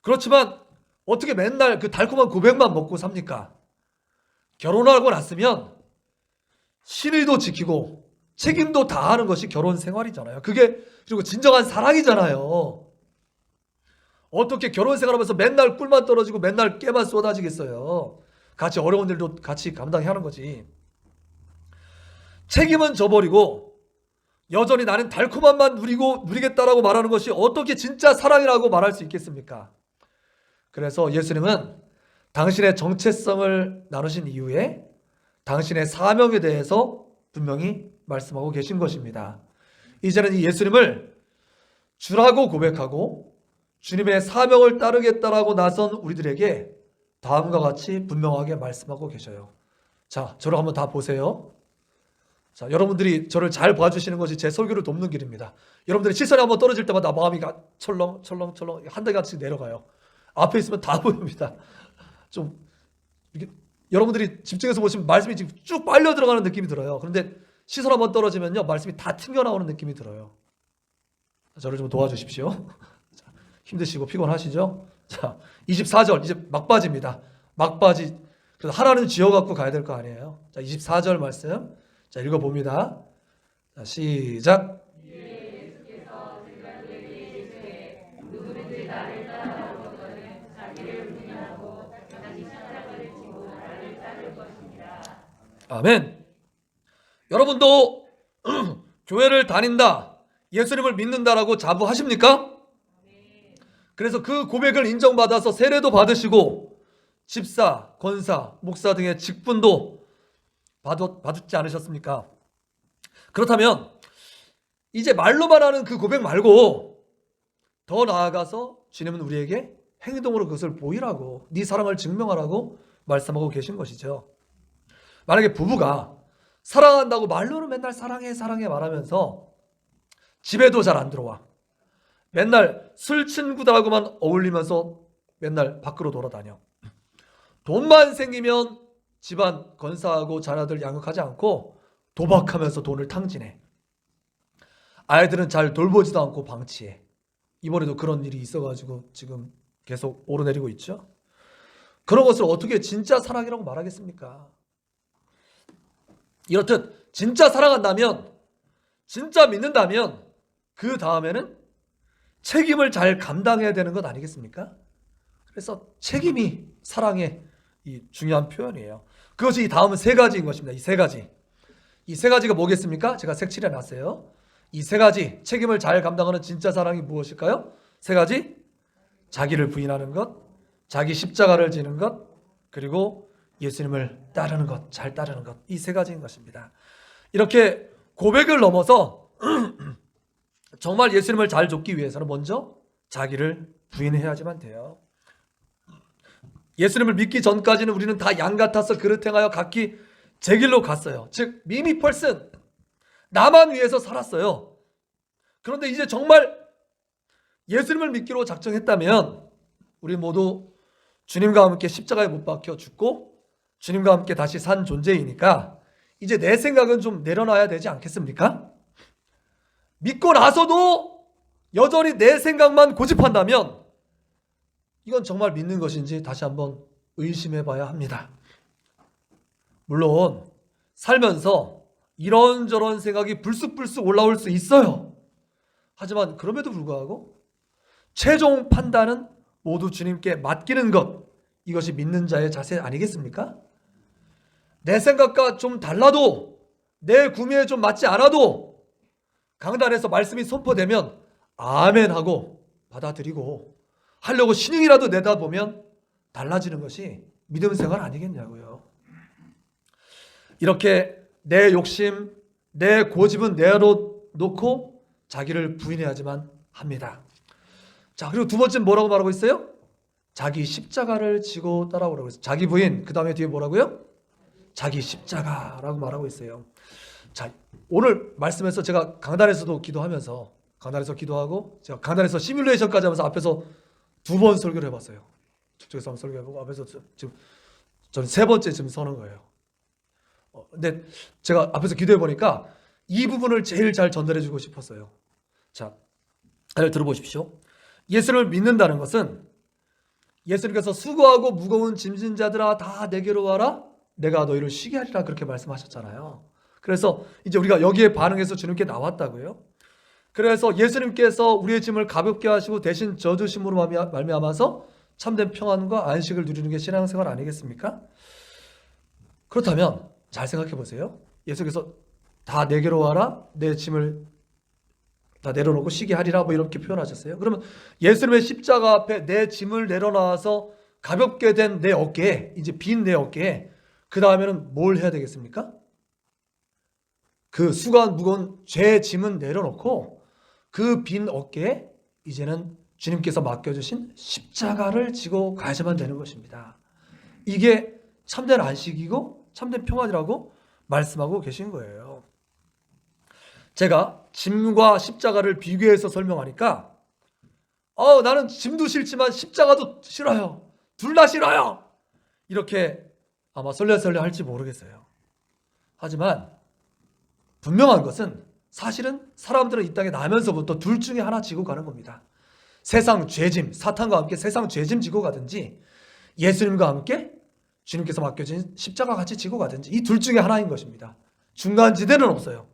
그렇지만 어떻게 맨날 그 달콤한 고백만 먹고 삽니까? 결혼하고 났으면 신의도 지키고 책임도 다하는 것이 결혼 생활이잖아요. 그게 그리고 진정한 사랑이잖아요. 어떻게 결혼 생활하면서 맨날 꿀만 떨어지고 맨날 깨만 쏟아지겠어요. 같이 어려운 일도 같이 감당해야 하는 거지. 책임은 져버리고 여전히 나는 달콤함만 누리겠다라고 말하는 것이 어떻게 진짜 사랑이라고 말할 수 있겠습니까? 그래서 예수님은 당신의 정체성을 나누신 이후에 당신의 사명에 대해서 분명히 말씀하고 계신 것입니다. 이제는 이 예수님을 주라고 고백하고 주님의 사명을 따르겠다라고 나선 우리들에게 다음과 같이 분명하게 말씀하고 계셔요. 자, 저를 한번 다 보세요. 자, 여러분들이 저를 잘 봐주시는 것이 제 설교를 돕는 길입니다. 여러분들이 시선이 한번 떨어질 때마다 마음이 철렁철렁 한 단계씩 내려가요. 앞에 있으면 다 보입니다. 좀 이렇게 여러분들이 집중해서 보시면 말씀이 지금 쭉 빨려 들어가는 느낌이 들어요. 그런데 시선 한번 떨어지면요 말씀이 다 튕겨나오는 느낌이 들어요. 저를 좀 도와주십시오. 자, 힘드시고 피곤하시죠? 자, 24절 이제 막바지입니다. 막바지. 그래서 하나는 쥐어갖고 가야 될 거 아니에요. 자, 24절 말씀. 자, 읽어봅니다. 자, 시작. 아멘. 여러분도 교회를 다닌다, 예수님을 믿는다라고 자부하십니까? 그래서 그 고백을 인정받아서 세례도 받으시고 집사, 권사, 목사 등의 직분도 받지 않으셨습니까? 그렇다면 이제 말로만 하는 그 고백 말고 더 나아가서 주님은 우리에게 행동으로 그것을 보이라고, 네 사랑을 증명하라고 말씀하고 계신 것이죠. 만약에 부부가 사랑한다고 말로는 맨날 사랑해 사랑해 말하면서 집에도 잘 안 들어와, 맨날 술 친구들하고만 어울리면서 맨날 밖으로 돌아다녀, 돈만 생기면 집안 건사하고 자녀들 양육하지 않고 도박하면서 돈을 탕진해, 아이들은 잘 돌보지도 않고 방치해. 이번에도 그런 일이 있어가지고 지금 계속 오르내리고 있죠. 그런 것을 어떻게 진짜 사랑이라고 말하겠습니까? 이렇듯 진짜 사랑한다면, 진짜 믿는다면 그 다음에는 책임을 잘 감당해야 되는 것 아니겠습니까? 그래서 책임이 사랑의 이 중요한 표현이에요. 그것이 이 다음은 세 가지인 것입니다. 이 세 가지. 이 세 가지가 뭐겠습니까? 제가 색칠해 놨어요. 이 세 가지 책임을 잘 감당하는 진짜 사랑이 무엇일까요? 세 가지. 자기를 부인하는 것, 자기 십자가를 지는 것, 그리고 예수님을 따르는 것, 잘 따르는 것. 이 세 가지인 것입니다. 이렇게 고백을 넘어서 정말 예수님을 잘 좇기 위해서는 먼저 자기를 부인해야지만 돼요. 예수님을 믿기 전까지는 우리는 다 양 같아서 그릇 행하여 각기 제 길로 갔어요. 즉 미미 펄슨 나만 위해서 살았어요. 그런데 이제 정말 예수님을 믿기로 작정했다면 우리 모두 주님과 함께 십자가에 못 박혀 죽고 주님과 함께 다시 산 존재이니까 이제 내 생각은 좀 내려놔야 되지 않겠습니까? 믿고 나서도 여전히 내 생각만 고집한다면 이건 정말 믿는 것인지 다시 한번 의심해 봐야 합니다. 물론 살면서 이런저런 생각이 불쑥불쑥 올라올 수 있어요. 하지만 그럼에도 불구하고 최종 판단은 모두 주님께 맡기는 것, 이것이 믿는 자의 자세 아니겠습니까? 내 생각과 좀 달라도 내 구미에 좀 맞지 않아도 강단에서 말씀이 선포되면 아멘 하고 받아들이고 하려고 신용이라도 내다보면 달라지는 것이 믿음 생활 아니겠냐고요. 이렇게 내 욕심, 내 고집은 내려놓고 자기를 부인해야지만 합니다. 자, 그리고 두 번째 뭐라고 말하고 있어요? 자기 십자가를 지고 따라오라고 했어요. 자기 부인, 그 다음에 뒤에 뭐라고요? 자기 십자가라고 말하고 있어요. 자, 오늘 말씀에서 제가 강단에서도 기도하면서 강단에서 기도하고 제가 강단에서 시뮬레이션까지 하면서 앞에서 2번 설교를 해봤어요. 저쪽에서 한번 설교해보고 앞에서 지금 저는 3번째 지금 서는 거예요. 근데 제가 앞에서 기도해 보니까 이 부분을 제일 잘 전달해주고 싶었어요. 자, 잘 들어보십시오. 예수를 믿는다는 것은 예수님께서 수고하고 무거운 짐진 자들아 다 내게로 와라 내가 너희를 쉬게 하리라 그렇게 말씀하셨잖아요. 그래서 이제 우리가 여기에 반응해서 주님께 나왔다고요. 그래서 예수님께서 우리의 짐을 가볍게 하시고 대신 져주심으로 말미암아서 참된 평안과 안식을 누리는 게 신앙생활 아니겠습니까? 그렇다면 잘 생각해 보세요. 예수께서 다 내게로 와라 내 짐을 다 내려놓고 쉬게 하리라 뭐 이렇게 표현하셨어요. 그러면 예수님의 십자가 앞에 내 짐을 내려놔서 가볍게 된 내 어깨에 이제 빈 내 어깨에 그 다음에는 뭘 해야 되겠습니까? 그 수고한 무거운 죄의 짐은 내려놓고 그 빈 어깨에 이제는 주님께서 맡겨주신 십자가를 지고 가야만 되는 것입니다. 이게 참된 안식이고 참된 평안이라고 말씀하고 계신 거예요. 제가 짐과 십자가를 비교해서 설명하니까 나는 짐도 싫지만 십자가도 싫어요. 둘 다 싫어요. 이렇게 아마 설레설레 할지 모르겠어요. 하지만 분명한 것은 사실은 사람들은 이 땅에 나면서부터 둘 중에 하나 지고 가는 겁니다. 세상 죄짐, 사탄과 함께 세상 죄짐 지고 가든지 예수님과 함께 주님께서 맡겨진 십자가 같이 지고 가든지 이 둘 중에 하나인 것입니다. 중간지대는 없어요.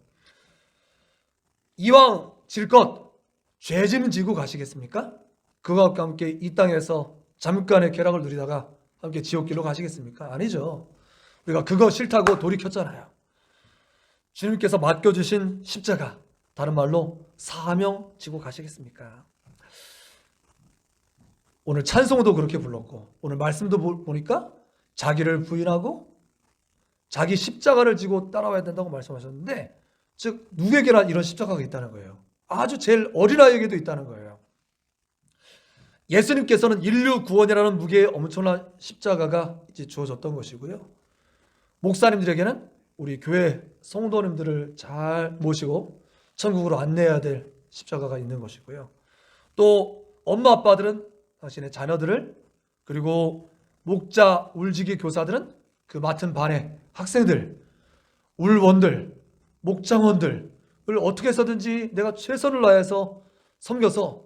이왕 질 것 죄짐 지고 가시겠습니까? 그와 함께 이 땅에서 잠깐의 쾌락을 누리다가 함께 지옥길로 가시겠습니까? 아니죠. 우리가 그거 싫다고 돌이켰잖아요. 주님께서 맡겨주신 십자가, 다른 말로 사명 지고 가시겠습니까? 오늘 찬송도 그렇게 불렀고 오늘 말씀도 보니까 자기를 부인하고 자기 십자가를 지고 따라와야 된다고 말씀하셨는데 즉 누구에게나 이런 십자가가 있다는 거예요. 아주 제일 어린아이에게도 있다는 거예요. 예수님께서는 인류 구원이라는 무게의 엄청난 십자가가 이제 주어졌던 것이고요. 목사님들에게는 우리 교회 성도님들을 잘 모시고 천국으로 안내해야 될 십자가가 있는 것이고요. 또 엄마 아빠들은 당신의 자녀들을 그리고 목자 울지기 교사들은 그 맡은 반의 학생들, 울원들, 목장원들을 어떻게 해서든지 내가 최선을 다해서 섬겨서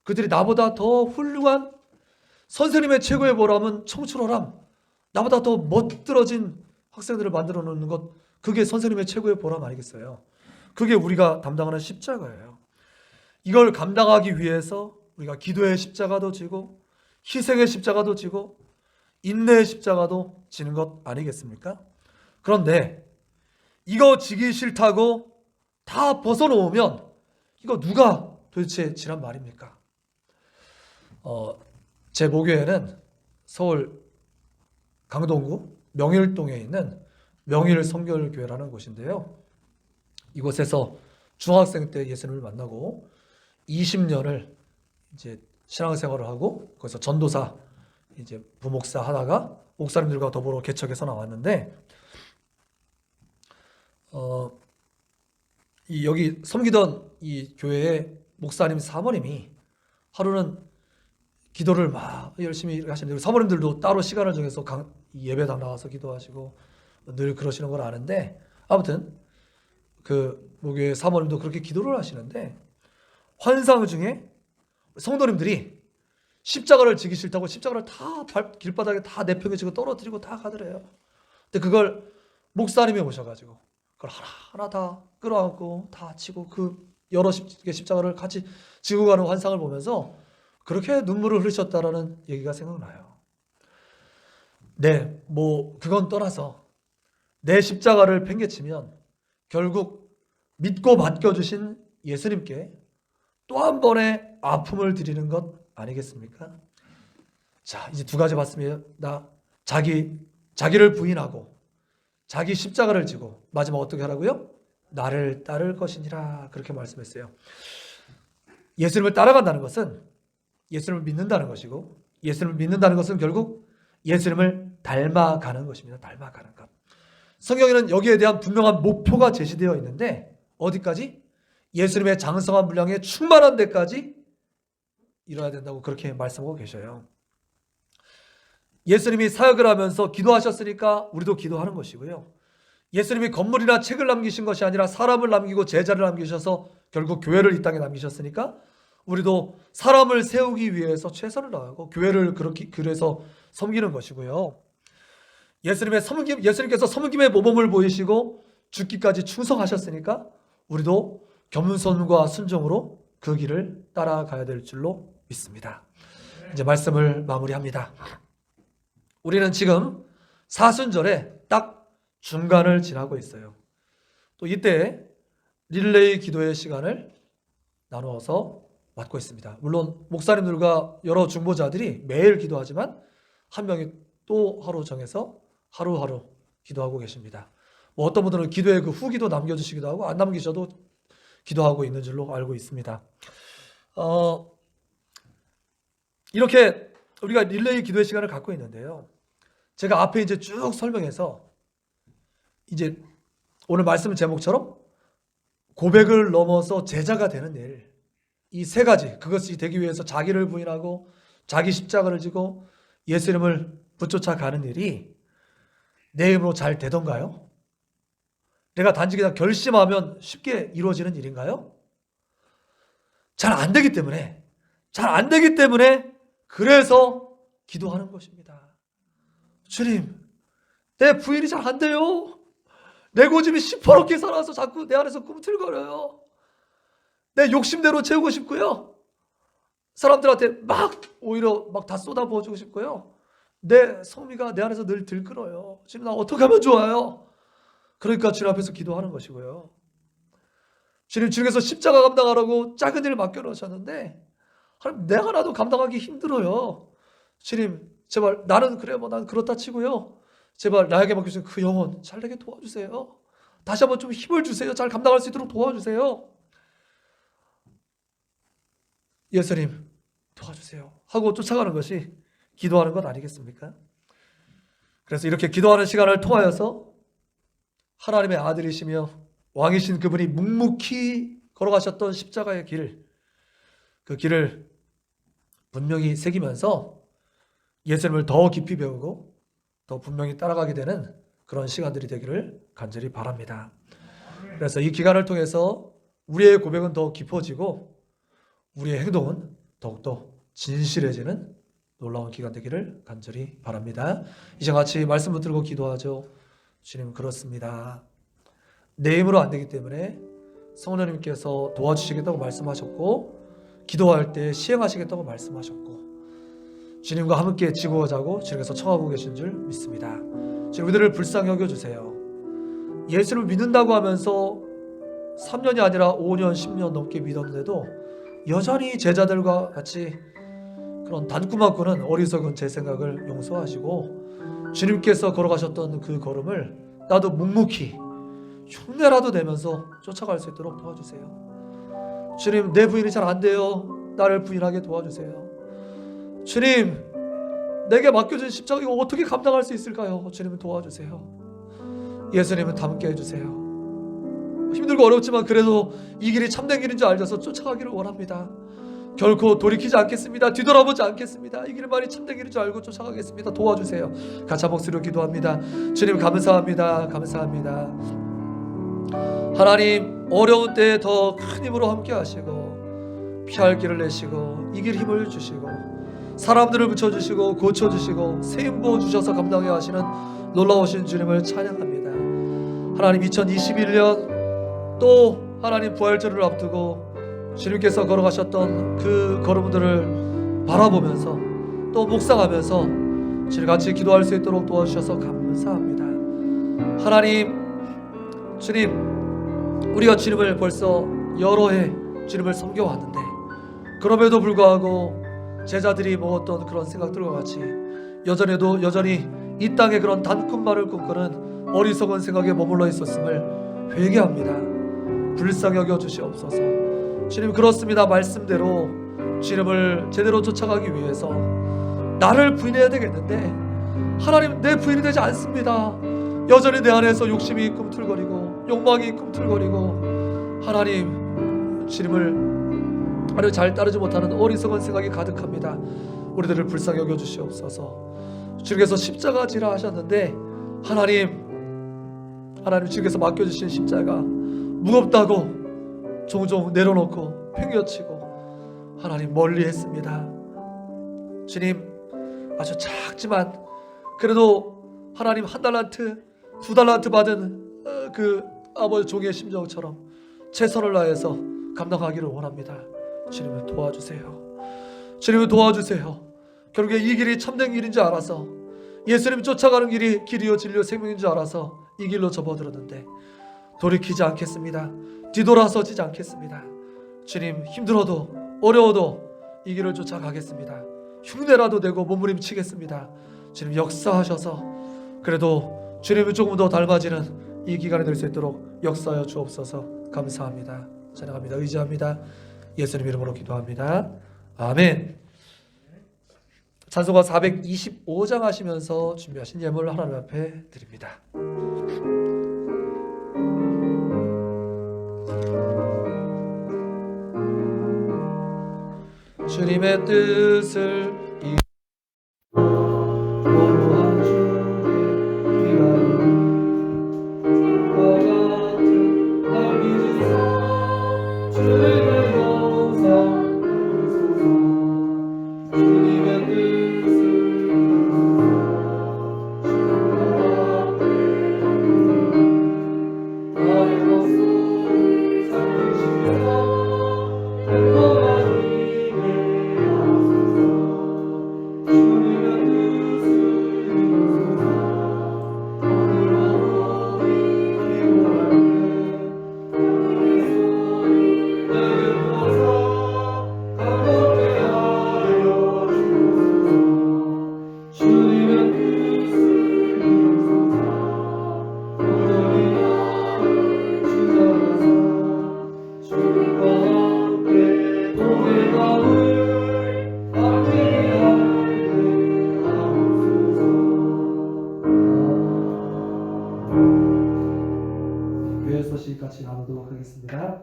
그들이 나보다 더 훌륭한 선생님의 최고의 보람은 청출어람, 나보다 더 멋들어진 학생들을 만들어 놓는 것, 그게 선생님의 최고의 보람 아니겠어요? 그게 우리가 담당하는 십자가예요. 이걸 감당하기 위해서 우리가 기도의 십자가도 지고 희생의 십자가도 지고 인내의 십자가도 지는 것 아니겠습니까? 그런데 이거 지기 싫다고 다 벗어놓으면 이거 누가 도대체 지란 말입니까? 제 모교회는 서울 강동구 명일동에 있는 명일성결교회라는 곳인데요. 이곳에서 중학생 때 예수님을 만나고 20년을 이제 신앙생활을 하고 거기서 전도사 이제 부목사 하다가 목사님들과 더불어 개척해서 나왔는데 여기 섬기던 이 교회의 목사님 사모님이 하루는 기도를 막 열심히 하시는데 사모님들도 따로 시간을 정해서 예배당 나와서 기도하시고 늘 그러시는 걸 아는데 아무튼 그 목교회 사모님도 그렇게 기도를 하시는데 환상 중에 성도님들이 십자가를 지기 싫다고 십자가를 다 길바닥에 다 내팽개치고 떨어뜨리고 다 가더래요. 근데 그걸 목사님이 오셔가지고 그걸 하나하나 다 끌어안고 다 치고 그 여러 개의 십자가를 같이 지고 가는 환상을 보면서 그렇게 눈물을 흘리셨다라는 얘기가 생각나요. 네, 뭐 그건 떠나서 내 십자가를 팽개치면 결국 믿고 맡겨주신 예수님께 또 한 번의 아픔을 드리는 것 아니겠습니까? 자, 이제 두 가지 봤습니다. 자기를 부인하고 자기 십자가를 지고 마지막 어떻게 하라고요? 나를 따를 것이니라 그렇게 말씀했어요. 예수님을 따라간다는 것은 예수님을 믿는다는 것이고 예수님을 믿는다는 것은 결국 예수님을 닮아가는 것입니다. 닮아가는 것. 성경에는 여기에 대한 분명한 목표가 제시되어 있는데 어디까지? 예수님의 장성한 분량에 충만한 데까지 이뤄야 된다고 그렇게 말씀하고 계셔요. 예수님이 사역을 하면서 기도하셨으니까 우리도 기도하는 것이고요. 예수님이 건물이나 책을 남기신 것이 아니라 사람을 남기고 제자를 남기셔서 결국 교회를 이 땅에 남기셨으니까 우리도 사람을 세우기 위해서 최선을 다하고 교회를 그래서 섬기는 것이고요. 예수님께서 섬김의 모범을 보이시고 죽기까지 충성하셨으니까 우리도 겸손과 순종으로 그 길을 따라가야 될 줄로 믿습니다. 이제 말씀을 마무리합니다. 우리는 지금 사순절에 딱 중간을 지나고 있어요. 또 이때 릴레이 기도의 시간을 나누어서 맡고 있습니다. 물론 목사님들과 여러 중보자들이 매일 기도하지만 한 명이 또 하루 정해서 하루하루 기도하고 계십니다. 뭐 어떤 분들은 기도에 그 후기도 남겨주시기도 하고 안 남기셔도 기도하고 있는 줄로 알고 있습니다. 이렇게 우리가 릴레이 기도의 시간을 갖고 있는데요. 제가 앞에 이제 쭉 설명해서 이제 오늘 말씀 제목처럼 고백을 넘어서 제자가 되는 일, 이 세 가지, 그것이 되기 위해서 자기를 부인하고 자기 십자가를 지고 예수님을 붙쫓아가는 일이 내 힘으로 잘 되던가요? 내가 단지 그냥 결심하면 쉽게 이루어지는 일인가요? 잘 안 되기 때문에 그래서 기도하는 것입니다. 주님, 내 부인이 잘 안 돼요. 내 고집이 시퍼렇게 살아서 자꾸 내 안에서 꿈틀거려요. 내 욕심대로 채우고 싶고요. 사람들한테 오히려 다 쏟아부어주고 싶고요. 내 성미가 내 안에서 늘 들끓어요. 주님, 나 어떻게 하면 좋아요? 그러니까 주님 앞에서 기도하는 것이고요. 주님께서 십자가 감당하라고 작은 일 맡겨놓으셨는데 하나님, 내가 나도 감당하기 힘들어요. 주님, 제발 나는 그래 난 그렇다 치고요. 제발 나에게 맡겨주신 그 영혼 잘 되게 도와주세요. 다시 한번 좀 힘을 주세요. 잘 감당할 수 있도록 도와주세요. 예수님 도와주세요 하고 쫓아가는 것이 기도하는 것 아니겠습니까? 그래서 이렇게 기도하는 시간을 통하여서 하나님의 아들이시며 왕이신 그분이 묵묵히 걸어가셨던 십자가의 길, 그 길을 분명히 새기면서 예수님을 더 깊이 배우고 더 분명히 따라가게 되는 그런 시간들이 되기를 간절히 바랍니다. 그래서 이 기간을 통해서 우리의 고백은 더 깊어지고 우리의 행동은 더욱더 진실해지는 놀라운 기간 되기를 간절히 바랍니다. 이제 같이 말씀 붙들고 기도하죠. 주님, 그렇습니다. 내 힘으로 안 되기 때문에 성령님께서 도와주시겠다고 말씀하셨고 기도할 때 시행하시겠다고 말씀하셨고 주님과 함께 지구하자고 주님께서 청하고 계신 줄 믿습니다. 주님, 우리들을 불쌍히 여겨주세요. 예수를 믿는다고 하면서 3년이 아니라 5년, 10년 넘게 믿었는데도 여전히 제자들과 같이 그런 단꾸만 꾸는 어리석은 제 생각을 용서하시고 주님께서 걸어가셨던 그 걸음을 나도 묵묵히 흉내라도 내면서 쫓아갈 수 있도록 도와주세요. 주님, 내 부인이 잘 안 돼요. 나를 부인하게 도와주세요. 주님, 내게 맡겨진 십자가 이거 어떻게 감당할 수 있을까요? 주님은 도와주세요. 예수님은 담게 해주세요. 힘들고 어렵지만 그래도 이 길이 참된 길인 줄 알셔서 쫓아가기를 원합니다. 결코 돌이키지 않겠습니다. 뒤돌아보지 않겠습니다. 이 길만이 참된 길인 줄 알고 쫓아가겠습니다. 도와주세요. 같이 한 목소리로 기도합니다. 주님 감사합니다. 감사합니다. 하나님 어려운 때에 더 큰 힘으로 함께 하시고 피할 길을 내시고 이길 힘을 주시고 사람들을 붙여주시고 고쳐주시고 세임 부어주셔서 감당해 하시는 놀라우신 주님을 찬양합니다. 하나님 2021년 또 하나님 부활절을 앞두고 주님께서 걸어가셨던 그 걸음들을 바라보면서 또 묵상하면서 주님 같이 기도할 수 있도록 도와주셔서 감사합니다. 하나님 주님 우리가 주님을 벌써 여러 해 주님을 섬겨왔는데 그럼에도 불구하고 제자들이 먹었던 그런 생각들과 같이 여전히 이 땅에 그런 단꿈말을 꿈꾸는 어리석은 생각에 머물러 있었음을 회개합니다. 불쌍히 여겨 주시옵소서. 주님 그렇습니다. 말씀대로 주님을 제대로 쫓아가기 위해서 나를 부인해야 되겠는데 하나님 내 부인이 되지 않습니다. 여전히 내 안에서 욕심이 꿈틀거리고 욕망이 꿈틀거리고 하나님 주님을 아주 잘 따르지 못하는 어리석은 생각이 가득합니다. 우리들을 불쌍히 여겨 주시옵소서. 주님께서 십자가지라 하셨는데 하나님 주님께서 맡겨주신 십자가 무겁다고 종종 내려놓고 팽겨치고 하나님 멀리 했습니다. 주님 아주 작지만 그래도 하나님 1달란트 2달란트 받은 그 아버지 종의 심정처럼 최선을 다해서 감당하기를 원합니다. 주님을 도와주세요. 주님을 도와주세요. 결국에 이 길이 참된 길인 줄 알아서 예수님 쫓아가는 길이 길이요 진리요 생명인 줄 알아서 이 길로 접어들었는데 돌이키지 않겠습니다. 뒤돌아서지 않겠습니다. 주님 힘들어도 어려워도 이 길을 쫓아가겠습니다. 흉내라도 내고 몸부림치겠습니다. 주님 역사하셔서 그래도 주님을 조금 더 닮아지는 이 기간이 될 수 있도록 역사하여 주옵소서. 감사합니다. 찬양합니다. 의지합니다. 예수님 이름으로 기도합니다. 아멘. 찬송가 425장 하시면서 준비하신 예물 하나님 앞에 드립니다. 주님의 뜻을 거룩한 주의 기다리는 빛과 같은 날 믿으사 주님의 영상 보소서. 주님의 뜻을 주님과 함께 나의 목소리 살피시며 행복한 같이 나누도록 하겠습니다.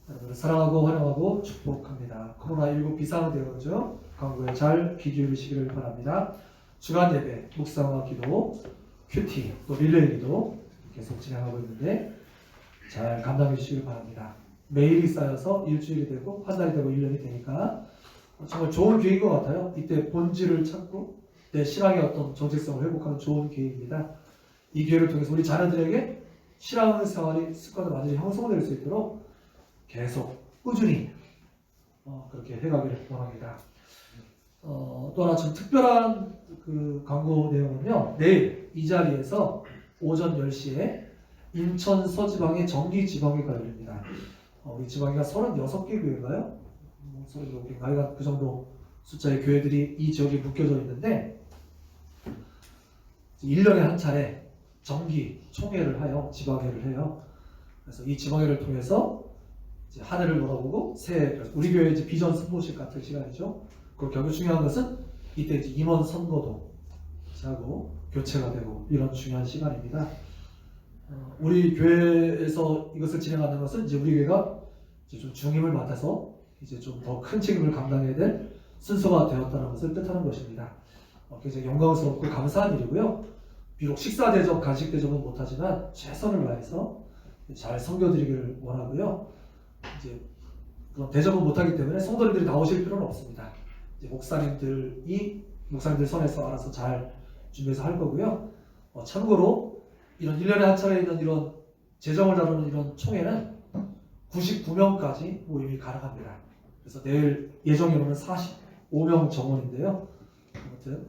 여러분을 사랑하고 환영하고 축복합니다. 코로나19 비상대응이죠. 광고에 잘 귀 기울이시기를 바랍니다. 주간 예배, 묵상과 기도, 큐티, 또 릴레이 기도 계속 진행하고 있는데 잘 감당해 주시길 바랍니다. 매일이 쌓여서 일주일이 되고 한 달이 되고 1년이 되니까 정말 좋은 기회인 것 같아요. 이때 본질을 찾고 내 신앙의 어떤 정체성을 회복하는 좋은 기회입니다. 이 기회를 통해서 우리 자녀들에게 신앙생활이 습관을 완전히 형성될 수 있도록 계속 꾸준히 그렇게 해가기를 원합니다. 또 하나 좀 특별한 그 광고 내용은요. 내일 이 자리에서 오전 10시에 인천 서지방의 정기지방회가 열립니다. 우리 지방회가 36개 교회인가요? 36개인가? 하여간 그 정도 숫자의 교회들이 이 지역에 묶여져 있는데 1년에 한 차례 정기 총회를 하여 지방회를 해요. 그래서 이 지방회를 통해서 이제 한 해를 돌아보고 새해 우리 교회 이제 비전 스포식 같은 시간이죠. 그리고 결국 중요한 것은 이때 이제 임원 선거도 하고 교체가 되고 이런 중요한 시간입니다. 우리 교회에서 이것을 진행하는 것은 이제 우리 교회가 이제 좀 중임을 맡아서 이제 좀 더 큰 책임을 감당해야 될 순서가 되었다는 것을 뜻하는 것입니다. 굉장히 영광스럽고 감사한 일이고요. 비록 식사 대접, 간식 대접은 못하지만 최선을 다해서 잘 섬겨드리기를 원하고요. 이제 그런 대접은 못하기 때문에 성도님들이 나오실 필요는 없습니다. 이제 목사님들 선에서 알아서 잘 준비해서 할 거고요. 참고로 이런 1년에 한 차례 있는 이런 재정을 다루는 이런 총회는 99명까지 모임이 가능합니다. 그래서 내일 예정으로는 45명 정원인데요. 아무튼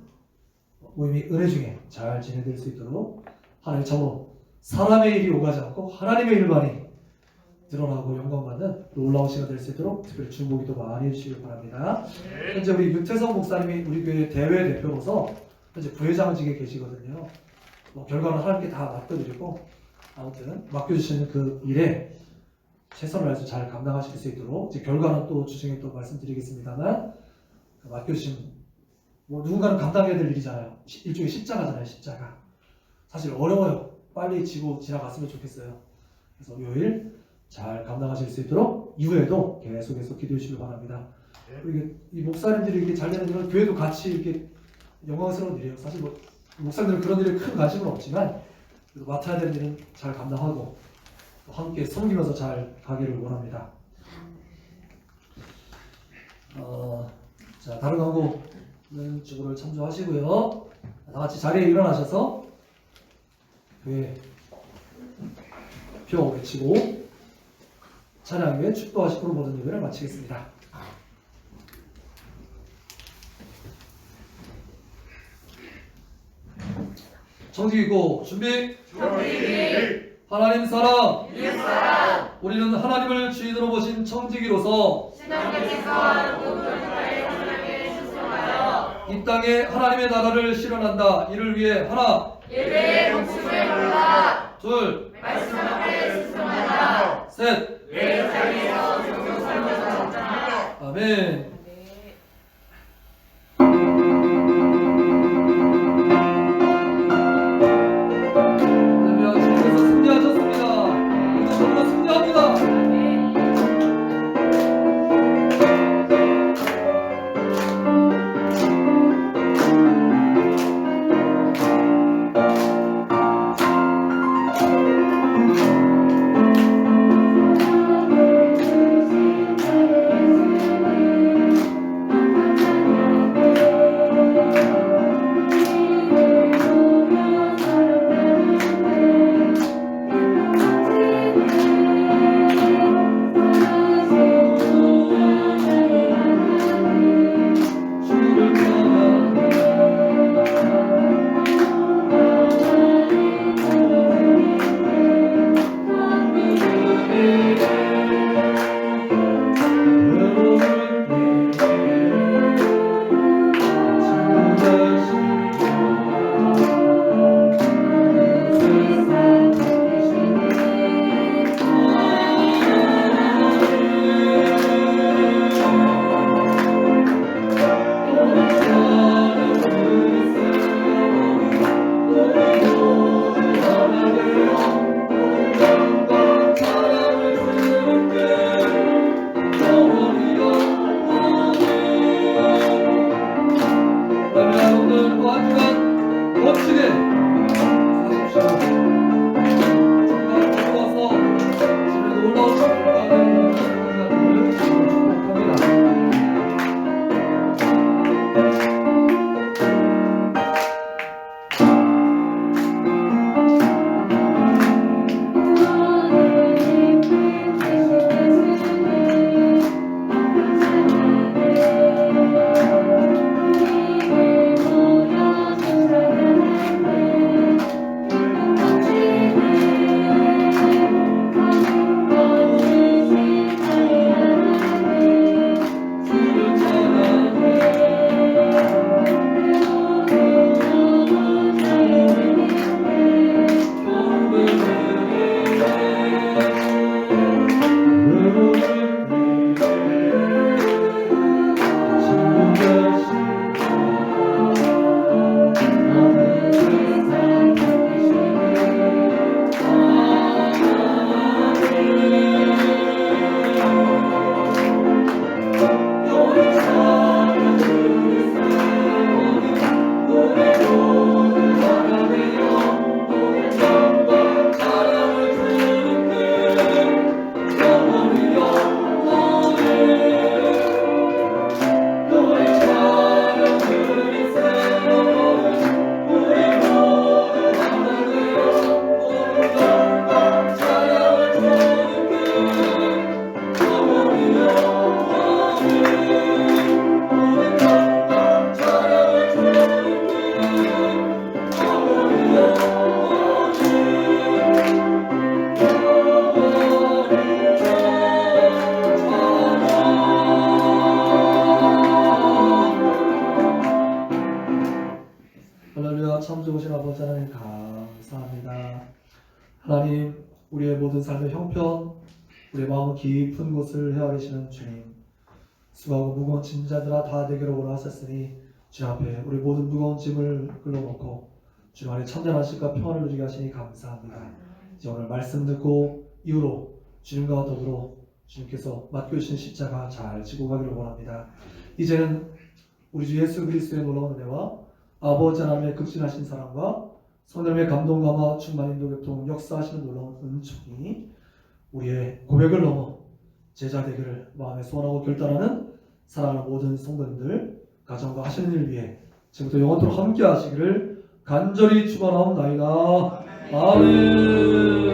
모임이 은혜 중에 잘 진행될 수 있도록 하나님 참으로 사람의 일이 오가지 않고 하나님의 일만이 드러나고 영광받는 놀라운 시간 될 수 있도록 특별히 중보기도 많이 해주시길 바랍니다. 현재 우리 유태성 목사님이 우리 교회 대외 대표로서 현재 부회장직에 계시거든요. 결과는 하나님께 다 맡겨드리고 아무튼 맡겨주시는 그 일에 최선을 다해서 잘 감당하실 수 있도록 이제 결과는 또 주중에 또 말씀드리겠습니다만 맡겨주신 누군가는 감당해야 될 일이잖아요. 일종의 십자가잖아요. 십자가 사실 어려워요. 빨리 지고 지나갔으면 좋겠어요. 그래서 요일 잘 감당하실 수 있도록 이후에도 계속해서 기도해 주시기 바랍니다. 그리고 이 목사님들이 이렇게 잘 되는 일은 교회도 같이 이렇게 영광스러운 일이에요. 사실 목사님들은 그런 일에 큰 관심은 없지만 그래도 맡아야 되는 일은 잘 감당하고 함께 섬기면서 잘 가기를 원합니다. 자, 다른 광고는 주보를 참조하시고요. 다 같이 자리에 일어나셔서 교회 표 외치고 찬양 후에 축도하시고 모든 예배를 마치겠습니다. 정직이고 준비. 하나님 사랑. 우리는 하나님을 주인으로 보신 청지기로서 이 땅에 하나님의 나라를 실현한다. 이를 위해 하나, 예배의 목숨을 걸라. 둘, 말씀 앞에 순종한다. 셋, 내 자리에서 종종 살면서 적당하다. 아멘. 할렐루야, 주님께서 승리하셨습니다. 우리도 정말 승리합니다. 하나님, 우리의 모든 삶의 형편, 우리의 마음 깊은 곳을 헤아리시는 주님, 수고하고 무거운 짐자들아 다 내게로 오라 하셨으니 주님 앞에 우리 모든 무거운 짐을 끌어놓고 주님 안에 참된 안식과 평안을 누리게 하시니 감사합니다. 이제 오늘 말씀 듣고 이후로 주님과 더불어 주님께서 맡겨주신 십자가 잘 지고 가기를 원합니다. 이제는 우리 주 예수 그리스도의 놀라운 은혜와 아버지 하나님의 극진하신 사랑과 성령의 감동감화 충만 인도 교통 역사하시는 놀라운 은총이 우리의 고백을 넘어 제자 되기를 마음에 소원하고 결단하는 사랑하는 모든 성도님들 가정과 하시는 일 위해 지금부터 영원토록 함께 하시기를 간절히 축원하옵나이다. 아멘.